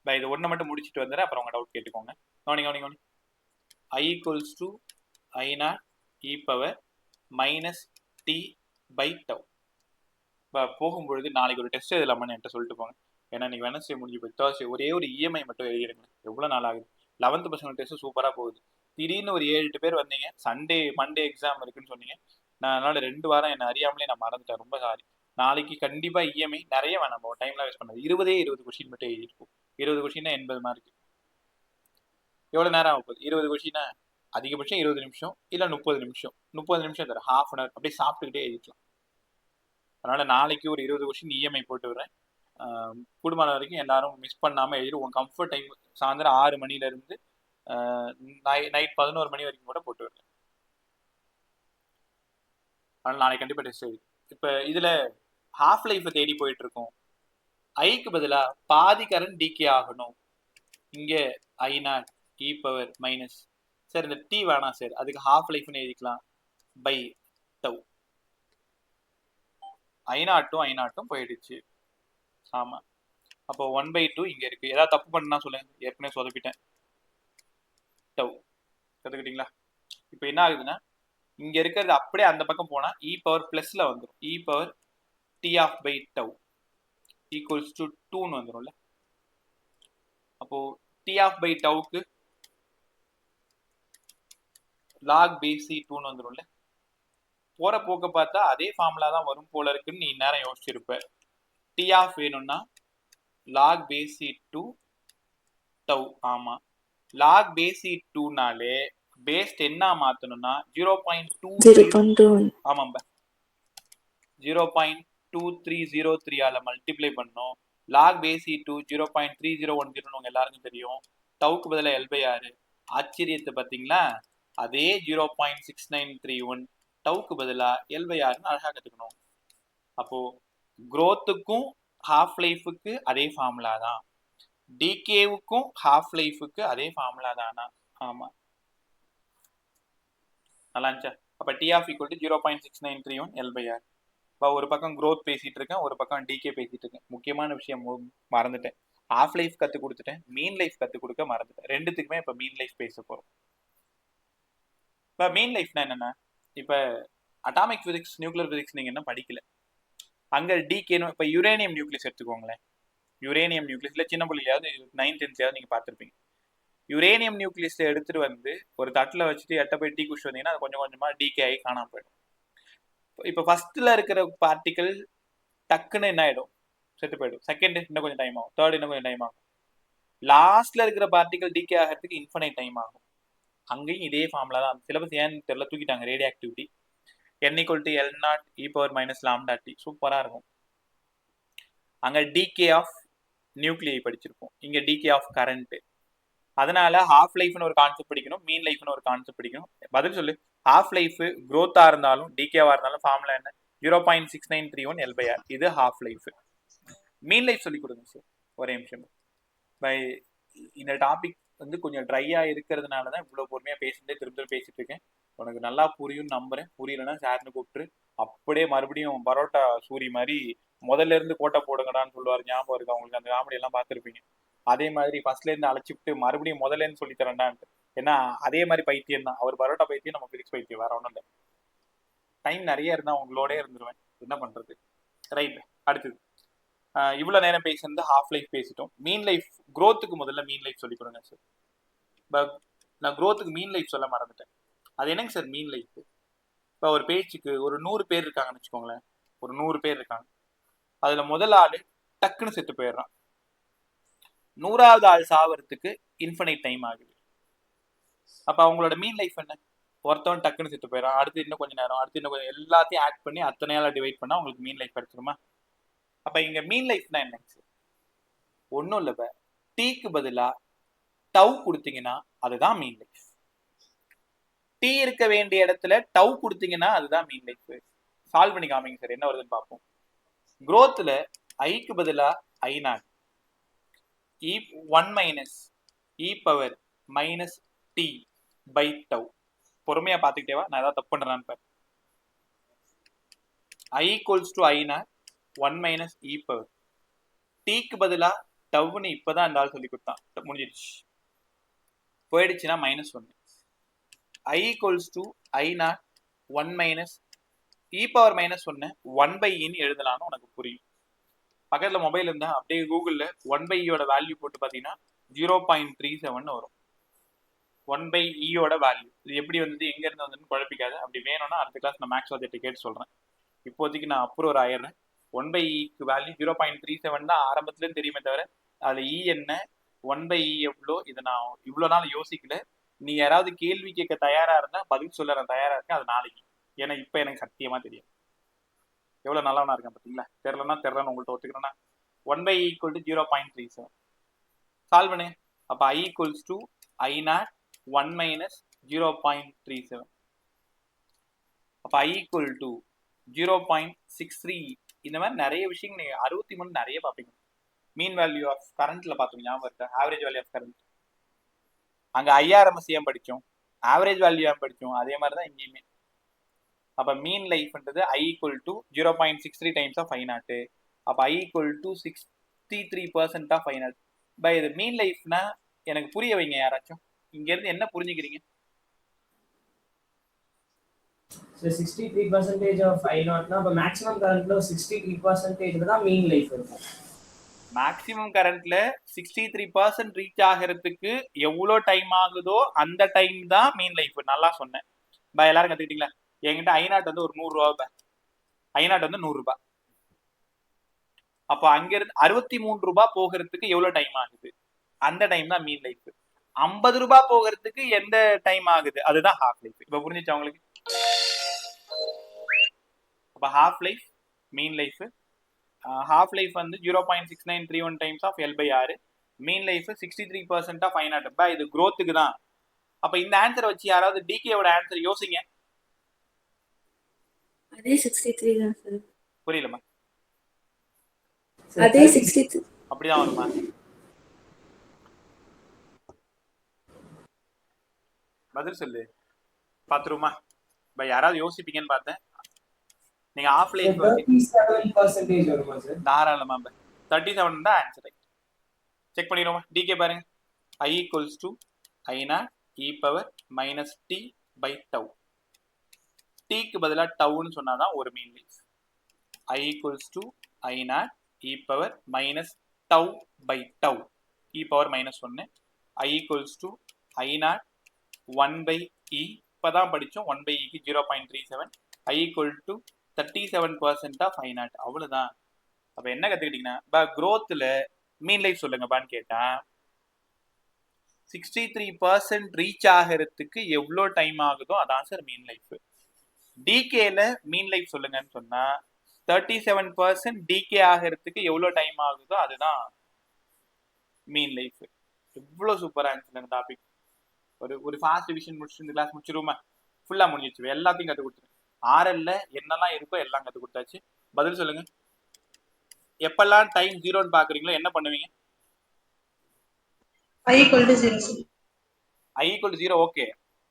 இது ஒண்ணு மட்டும் முடிச்சுட்டு வந்துடுறேன், அப்புறம் உங்க டவுட் கேட்டுக்கோங்க. கவனிங்க. I equals to I naught e power minus t by tau. போகும்பொழுது நாளைக்கு ஒரு டெஸ்ட் எழுதலாமான்னு என்கிட்ட சொல்லிட்டு போங்க. ஏன்னா நீங்க வெனஸ்டே முடிஞ்சு போய் தேர்ஸ்டே ஒரே ஒரு இஎம்ஐ மட்டும் எழுதிடுங்க. எவ்வளவு நாள் ஆகுது? 11th பசங்க டெஸ்ட் சூப்பரா போகுது. திடீர்னு ஒரு 7-8 பேர் வந்தீங்க, மண்டே எக்ஸாம் இருக்குன்னு சொன்னீங்க. நான் அதனால 2 வாரம் என்ன அறியாமலே நான் மறந்துட்டேன், ரொம்ப சாரி. நாளைக்கு கண்டிப்பா இஎம்ஐ நிறைய வேணாம், டைம்லாம் வேஸ்ட் பண்ணது. 20 கொஸ்டின் மட்டும் எழுதிருக்கும். 20 கொஸ்டின்னா 80 மார்க். எவ்வளவு நேரம் ஆகும்? 20 கொஸ்டினா அதிகபட்சம் 20 நிமிஷம், இல்ல 30 நிமிஷம். 30 நிமிஷம் தர ஹாஃப் அன் ஹவர் அப்படியே சாப்பிட்டுக்கிட்டே எழுதிக்கலாம். அதனால நாளைக்கு ஒரு 20 கொஸ்டின் இஎம்ஐ போட்டு விடுறேன். கூடுமான வரைக்கும் எல்லாரும் மிஸ் பண்ணாம எழுதி உங்க கம்ஃபர்ட் டைம் சாயந்தரம் 6 மணில இருந்து நைட் 11 மணி வரைக்கும் கூட போட்டு விடுறேன். அதனால நாளைக்கு கண்டிப்பா டெஸ்ட் எழுதி. இப்ப இதுல ஹாஃப் லைஃப் தேடி போயிட்டு இருக்கோம். ஐக்கு பதிலா பாதி கரண்ட் டிகே ஆகணும். இங்க I naught e power minus sir இந்த டி வேணாம் சார், அதுக்கு ஹாஃப் லைஃப்னு எழுதிக்கலாம் பை டவ். ஐநாட்டும் ஐநாட்டும் போயிடுச்சு. ஆமா, அப்போ 1/2 இங்க இருக்கு. ஏதாவது தப்பு பண்ணா சொல்லுங்க, ஏற்கனவே சொதப்பிட்டேன். டவ் கத்துக்கிட்டீங்களா? இப்போ என்ன ஆகுதுன்னா இங்க இருக்கிறது அப்படியே அந்த பக்கம் போனா இ பவர் பிளஸ்ல வந்துடும். E power T half by tau equals to 2ன்னு வந்துடும்ல. அப்போ டி ஆஃப் பை டவுக்கு லாக் பேஸ் சி 2ன்னு வந்துடும்ல. போற போக்க பார்த்தா அதே ஃபார்முலா தான் வரும் போல இருக்குன்னு நீ நேரம் யோசிச்சிருப்ப. டி ஆஃப் வேணும்னா லாக் பேஸ் சி 2 டவ். ஆமா, லாக் பேஸ் சி 2நாலே பேஸ் 10 மாத்தணும்னா 0.2. ஆமாம்ப, 0.2303 மல்டிப்ளை பண்ணோம். லாக் பேஸ் சி 2 0.3010 உங்க எல்லாருக்கும் தெரியும். டவுக்கு பதிலாக L/R. ஆச்சரியத்தை பார்த்தீங்களா? அதே 0.6931 டவுக்கு பதிலாக L/Rன்னு அழகாக கற்றுக்கணும். அப்போ குரோத்துக்கும் ஹாஃப் லைஃபுக்கு அதே ஃபார்முலா தான், டிகேவுக்கும் ஹாஃப் லைஃபுக்கு அதே ஃபார்முலா தானா? ஆமாம், நல்லா இருந்துச்சா? அப்போ T of equal to 0.6931 L/R. இப்போ ஒரு பக்கம் க்ரோத் பேசிட்டு இருக்கேன், ஒரு பக்கம் டிகே பேசிட்டு இருக்கேன். முக்கியமான விஷயம் மறந்துட்டேன், ஹாஃப் லைஃப் கற்றுக் கொடுத்துட்டேன், மீன் லைஃப் கற்றுக் கொடுக்க மறந்துட்டேன். ரெண்டுத்துக்குமே இப்போ மீன் லைஃப் பேச போகிறோம். இப்போ மீன் லைஃப்னா என்னென்னா, இப்போ அட்டாமிக் ஃபிசிக்ஸ் நியூக்ளியர் ஃபிசிக்ஸ் நீங்கள் என்ன படிக்கல, அங்கே டிகேன்னு இப்போ யுரேனியம் நியூக்ளியஸ் எடுத்துக்கோங்களேன். யுரேனியம் நியூக்ளியஸில் சின்ன பிள்ளையாவது 9th 10th நீங்கள் பார்த்துருப்பீங்க. யுரேனியம் நியூக்ளியஸை எடுத்துகிட்டு வந்து ஒரு தட்டில் வச்சுட்டு எட்ட போய் டீ குடிச்சு வந்தீங்கன்னா அது கொஞ்சம் கொஞ்சமாக டிகே ஆகி காணாமல் போயிடும். இப்போ ஃபர்ஸ்ட்டில் இருக்கிற பார்ட்டிக்கல் டக்குன்னு என்ன ஆகிடும், செத்து போயிடும். செகண்ட் இன்னும் கொஞ்சம் டைம் ஆகும், தேர்ட் இன்னும் கொஞ்சம் டைம் ஆகும், லாஸ்ட்டில் இருக்கிற பார்ட்டிக்கல் டிகே ஆகிறதுக்கு இன்ஃபினைட் டைம் ஆகும். அங்கேயும் இதே ஃபார்முலா தான். சிலபஸ் ஏன்னு தெரியல தூக்கிட்டாங்க. Radio activity n = L0 e⁻ λT சூப்பராக இருக்கும். அங்கே டிகே ஆஃப் நியூக்ளியை படிச்சிருப்போம், இங்கே டிகே ஆஃப் கரண்ட். அதனால ஹாஃப் லைஃப்னு ஒரு கான்செப்ட் படிக்கணும், மீன் லைஃப்னு ஒரு கான்செப்ட் படிக்கணும். பதில் சொல்லு. ஹாஃப் லைஃப் க்ரோத்தா இருந்தாலும் டிகேவா இருந்தாலும் ஃபார்முலா என்ன? 0.6931 L/R. இது ஹாஃப் லைஃப். மீன் லைஃப் சொல்லி கொடுங்க சார். ஒரே நிமிஷம். பை இந்த டாபிக் வந்து கொஞ்சம் ட்ரையா இருக்கிறதுனால தான் இவ்வளோ பொறுமையாக பேசிட்டு திரும்ப பேசிட்டு இருக்கேன். உனக்கு நல்லா புரியும்னு நம்புறேன். புரியலன்னா சார்னு கூப்பிட்டு அப்படியே மறுபடியும் பரோட்டா சூரி மாதிரி முதல்ல இருந்து கோட்டை போடுங்கடான்னு சொல்லுவார். ஞாபகம் இருக்கு அவங்களுக்கு? அந்த காமெடி எல்லாம் பார்த்துருப்பீங்க. அதே மாதிரி ஃபர்ஸ்ட்ல இருந்து அழைச்சிட்டு மறுபடியும் முதல்ல இருந்து சொல்லி தரேன்டான்ட்டு. ஏன்னா அதே மாதிரி பைத்தியம் தான் அவர். பரோட்டா பைத்தியம், நம்ம பிரிக்ஸ் பைத்தியம், வேற ஒன்றும் இல்லை. டைம் நிறைய இருந்தா உங்களோட இருந்துருவேன், என்ன பண்றது. ரைட், அடுத்தது இவ்வளோ நேரம் பேசுறது ஹாஃப் லைஃப் பேசிட்டோம். மீன் லைஃப் க்ரோத்துக்கு முதல்ல மீன் லைஃப் சொல்லி கொடுங்க சார். நான் க்ரோத்துக்கு மீன் லைஃப் சொல்ல மறந்துட்டேன். அது என்னங்க சார் மீன் லைஃப்? இப்போ ஒரு பேச்சுக்கு ஒரு 100 பேர் இருக்காங்கன்னு வச்சுக்கோங்களேன். ஒரு 100 பேர் இருக்காங்க, அதுல முதல் ஆள் டக்குன்னு செத்து போயிடுறான். 100வது ஆள் சாவறதுக்கு இன்ஃபினைட் டைம் ஆகுது. அப்ப அவங்களோட மீன் லைஃப் என்ன? ஒருத்தவன் டக்குன்னு செத்து போயிடறான், அடுத்து இன்னும் கொஞ்சம் நேரம், அடுத்து இன்னும் கொஞ்சம், எல்லாத்தையும் ஆட் பண்ணி அத்தனை நாளா டிவைட் பண்ணா உங்களுக்கு மீன் லைஃப் கிடைச்சிருமா? அப்ப இங்க மீன் லைஃப்னா என்னங்க சார்? ஒன்றும் இல்லை, டீக்கு பதிலா டவ் கொடுத்தீங்கன்னா அதுதான் மீன் லைஃப். டீ இருக்க வேண்டிய இடத்துல டவ் கொடுத்தீங்கன்னா அதுதான் மீன் லைஃப். சால்வ் பண்ணி காமிங்க சார், என்ன வருதுன்னு பார்ப்போம். குரோத்ல ஐக்கு பதிலா I0 1 - e⁻ t/τ. பொறுமையா பார்த்துக்கிட்டேவா, நான் ஏதாவது தப்பு பண்றேன்னு பாரு. I = I0 1 - e⁻. டீக்கு பதிலா டவ்னு இப்பதான் இந்த ஆள் சொல்லி கொடுத்தான், முடிஞ்சிடுச்சு. போயிடுச்சுன்னா -1. I = I0 1 - e⁻1 1/e எழுதலாம்னு உனக்கு புரியும். பக்கத்துல மொபைல் இருந்தா அப்படியே கூகுள்ல 1/e வேல்யூ போட்டு பாத்தீங்கன்னா 0.37 வரும். 1/e வேல்யூ இது எப்படி வந்து எங்க இருந்து வந்து குழப்பிக்காது. அப்படி வேணும்னா அடுத்த கிளாஸ் நான் மேக்ஸ் வாத்தியத்தை கேட்டு சொல்றேன். இப்போதைக்கு நான் அப்ரூவ் ஆயிடுறேன். 1/eக்கு வேல்யூ 0.37 தான் ஆரம்பத்துல இருந்து தெரியுமே தவிர அதுல e என்ன 1/e எவ்வளோ இதை நான் இவ்வளவு நாள் யோசிக்கல. நீ யாராவது கேள்வி கேட்க தயாரா இருந்தா பதில் சொல்ல நான் தயாரா இருக்கேன், அது நாளைக்கு. ஏன்னா இப்ப எனக்கு சத்தியமா தெரியும். எவ்வளவு நல்லவனா இருக்கேன் பார்த்தீங்களா? தெரியலன்னா தெரியலன்னு உங்கள்கிட்ட ஒத்துக்கிறேன்னா 1/e = 0.37 சால்வ் பண்ணு. அப்ப I = I0 1 - 0.37. அப்ப I = 0.63. இந்த மாதிரி நிறைய விஷயங்கள் நீங்க 63 நிறைய பார்ப்பீங்க. மீன் வேல்யூ ஆஃப் கரண்ட்ல பார்த்தோம், ஞாபகம் இருக்கா? Average value of current. அங்க IRMS ஏன் படிச்சோம்? ஆவரேஜ் வேல்யூ ஏன் படிச்சோம் அதே மாதிரி தான் இங்கேயுமே. அப்ப மீன் லைஃப்ன்றது I equal to 0.63 times of I naught. அப்ப I equal to 63% of I naught. பை இது மீன் லைஃப்னா எனக்கு புரிய வைங்க யாராச்சும். இங்க இருந்து என்ன புரிஞ்சுக்கிறீங்க? So 63% of I நாட்னா அப்ப மேக்ஸிமம் கரண்ட்ல 63% தான் மீன் லைஃப் இருக்கும். மேக்ஸிமம் கரண்ட்ல 63% ரீச் ஆகிறதுக்கு எவ்வளோ டைம் ஆகுதோ அந்த டைம் தான் மீன் லைஃப். நல்லா சொன்னேன் பா, எல்லாரும் கத்துக்கிட்டீங்களா? என்கிட்ட ஐ நாட் வந்து ஒரு 100 ரூபா, ஐ நாட் வந்து 100 ரூபாய். அப்போ அங்கிருந்து 63 ரூபாய் போகிறதுக்கு எவ்வளவு டைம் ஆகுது, அந்த டைம் தான் மீன் லைஃப். 50 ரூபாய் போகிறதுக்கு எந்த டைம் ஆகுது, அதுதான் ஹாஃப் லைஃப். இப்ப புரிஞ்சுச்சா உங்களுக்கு? அப்ப half life, mean life. Half life வந்து 0.6931 times of L by R. Mean life 63% of I naught. பா இது growthக்கு தான். அப்ப இந்த ஆன்சரை வச்சு யாராவது டிகேவோட ஆன்சர் யோசிங்க. அதே 63 தான் சார். புரியலமா? அதே 63 அப்படிதான் வருமா? பதில் சொல்லு பாத்துருமா? பை யாராவது யோசிப்பீங்கன்னு பார்த்தேன். நீங்க ஆஃப் லைஃப் 37% வருமா சார்? தாராளமா 37 தான் ஆன்சர். செக் பண்ணிடுவோமா? டிகே பாருங்க. I equals to I naught e power minus t by tau. டீக்கு பதிலாக டவுன்னு சொன்னாதான் ஒரு mean life. I equals to I naught e power minus tau by tau, e power minus 1. I equals to I not 1 by e, இப்பதான் படிச்சோம் 1 by e க்கு 0.37. I equal to 37% of I naught. அவ்வளவுதான். அப்ப என்ன கத்துக்கிட்டீங்கன்னா growthல மீன் life சொல்லுங்கப்பான்னு கேட்டா 63% reach ஆகிறதுக்கு எவ்வளோ time ஆகுதோ அதான் சார் மீன் லைஃப். டிகேல மீன் லைஃப் சொல்லுங்கன்னு சொன்னா 37% டிகே ஆகிறதுக்கு எவ்வளோ டைம் ஆகுதோ அதுதான் மீன் லைஃப். எவ்வளோ சூப்பரா இருந்துச்சு அந்த டாபிக். ஒரு ஃபாஸ்ட் டிவிஷன் முடிச்சுட்டு இந்த கிளாஸ் முடிச்சிருமா? ஃபுல்லா முடிஞ்சிச்சு. எல்லாத்தையும் கற்றுக் கொடுத்துருங்க. ஆர்எல்ல என்னெல்லாம் இருக்கோ எல்லாம் கற்றுக் கொடுத்தாச்சு. பதில் சொல்லுங்க. எப்பெல்லாம் டைம் ஜீரோன்னு பாக்குறீங்களோ என்ன பண்ணுவீங்க? I equal to 0. I equal to 0 okay.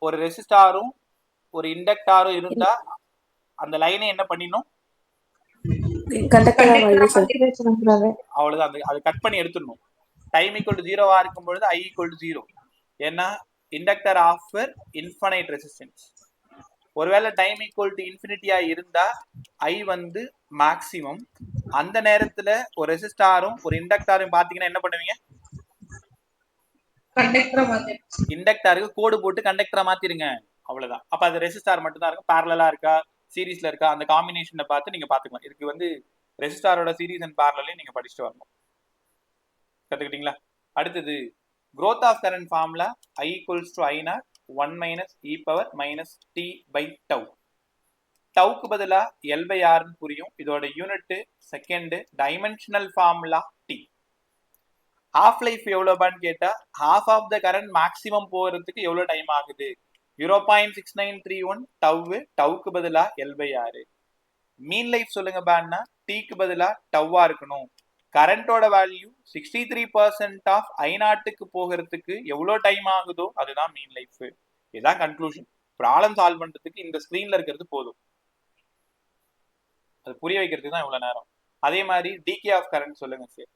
ஒரு ரெசிஸ்டாரும் ஒரு இண்டக்டாரும் இருந்தா அந்த லைனை என்ன பண்ணிடணும்? கண்டக்டரா மாறிடும் சார். அவ்வளவுதான். அது கட் பண்ணி எடுத்துடணும். டைம் ஈக்குவல் டு 0வா இருக்கும் பொழுது I equal to 0. ஏன்னா இண்டக்டர் ஆஃபர் இன்ஃபனைட் ரெசிஸ்டன்ஸ். ஒருவேளை டைம் ஈக்குவல் டு இன்ஃபினிட்டியா இருந்தா I வந்து மேக்சிமம். அந்த நேரத்துல ஒரு ரெசிஸ்டாரும் ஒரு இண்டக்டாரும் பாத்தீங்கன்னா என்ன பண்ணுவீங்க? இண்டக்டருக்கு கோடு போட்டு கண்டக்டரா மாத்திருங்க. அவ்வளவுதான். அப்ப அது ரெசிஸ்டார் மட்டும் தான் இருக்கும். பேரலா இருக்கா சீரீஸ்ல இருக்கா அந்த காம்பினேஷனை பார்த்து நீங்க பாத்துக்கலாம். இதுக்கு வந்து ரெசிஸ்டாரோட சீரீஸ் அண்ட் பேரலையும் நீங்க படிச்சுட்டு வரணும். கத்துக்கிட்டீங்களா? அடுத்தது growth of current formula I equals to I not 1 minus e power minus t by tau. டவுக்கு பதிலா L by R புரியும். இதோட unit second, dimensional formula t. Half life எவ்வளோபான்னு கேட்டா half of the current maximum போகிறதுக்கு எவ்வளோ time ஆகுது? 0.6931 tau. டவுக்கு பதிலா L by R. Mean life சொல்லுங்க பான்னா டீக்கு பதிலா டவ்வா இருக்கணும். கரண்டோட வேல்யூ 63% ஆஃப் I நாட்டுக்கு போகிறதுக்கு எவ்வளோ டைம் ஆகுதோ அதுதான் மீன் லைஃப். இதுதான் கன்க்ளூஷன். ப்ராப்ளம் சால்வ் பண்றதுக்கு இந்த ஸ்கிரீன்ல இருக்கிறது போதும். அது புரிய வைக்கிறதுக்கு தான் இவ்வளவு நேரம். அதே மாதிரி டிகே ஆஃப் கரண்ட் சொல்லுங்க sir.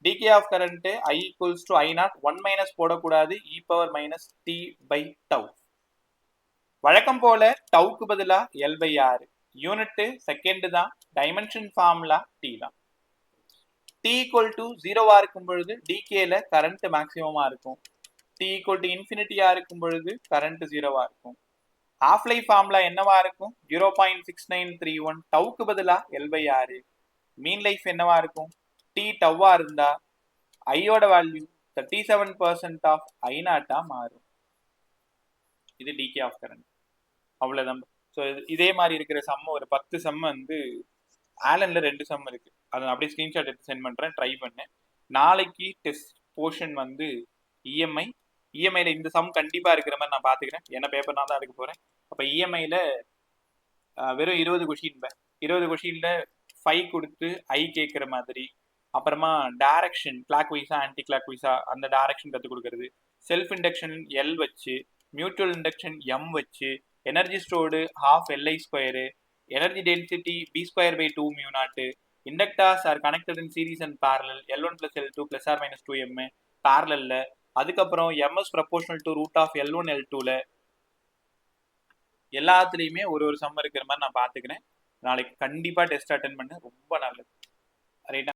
Decay of current I equals to I not 1 minus போடக்கூடாது, e power minus t by tau. வழக்கம் போல டவுக்கு பதிலா L by R. Unit second தான், டைமென்ஷன் ஃபார்முலா t தான். t equal to 0வா இருக்கும் பொழுது டிகேல கரண்ட் மேக்ஸிமமா இருக்கும். t equal to இன்ஃபினிட்டியா இருக்கும் பொழுது கரண்ட் 0வா இருக்கும். ஹாஃப் லைஃப் ஃபார்முலா என்னவா இருக்கும்? 0.6931 டவுக்கு பதிலா L by R. Mean life என்னவா இருக்கும்? t டவ்வா இருந்தா ஐயோட வேல்யூ 37% ஆஃப் I நாட்டா மாறும். இது டிகே ஆஃப் கரண்ட். அவ்வளவுதான். ஸோ இதே மாதிரி இருக்கிற சம் ஒரு 10 சம் வந்து ஆலன்ல 2 சம் இருக்கு. அதை அப்படியே ஸ்கிரீன்ஷாட் எடுத்து சென்ட் பண்றேன். ட்ரை பண்ணேன். நாளைக்கு டெஸ்ட் போர்ஷன் வந்து இஎம்ஐ. இஎம்ஐல இந்த சம் கண்டிப்பா இருக்கிற மாதிரி நான் பாத்துக்கிறேன். என்ன பேப்பர் நான் தான் எடுக்க போறேன். அப்ப இஎம்ஐல வெறும் 20 கொஷின் 20 கொஷின்ல 5 கொடுத்து ஐ கேட்கிற மாதிரி, அப்புறமா டைரக்ஷன் கிளாக் வைஸா ஆன்டி கிளாக் வைஸா அந்த டைரக்ஷன் கற்றுக் கொடுக்கறது, செல்ஃப் இண்டக்ஷன் எல் வச்சு மியூச்சுவல் இண்டக்ஷன் எம் வச்சு energy stored half LI square energy density B square by 2 mu naught inductors are connected in series and parallel L1 plus L2 plus or minus 2m பேரலல்ல அதுக்கப்புறம் ms proportional to root of L1 L2ல எல்லாத்துலேயுமே ஒரு some இருக்கிற மாதிரி நான் பார்த்துக்கிறேன். நாளைக்கு கண்டிப்பாக டெஸ்ட் அட்டென்ட் பண்ண ரொம்ப நல்லது ரைட்டா.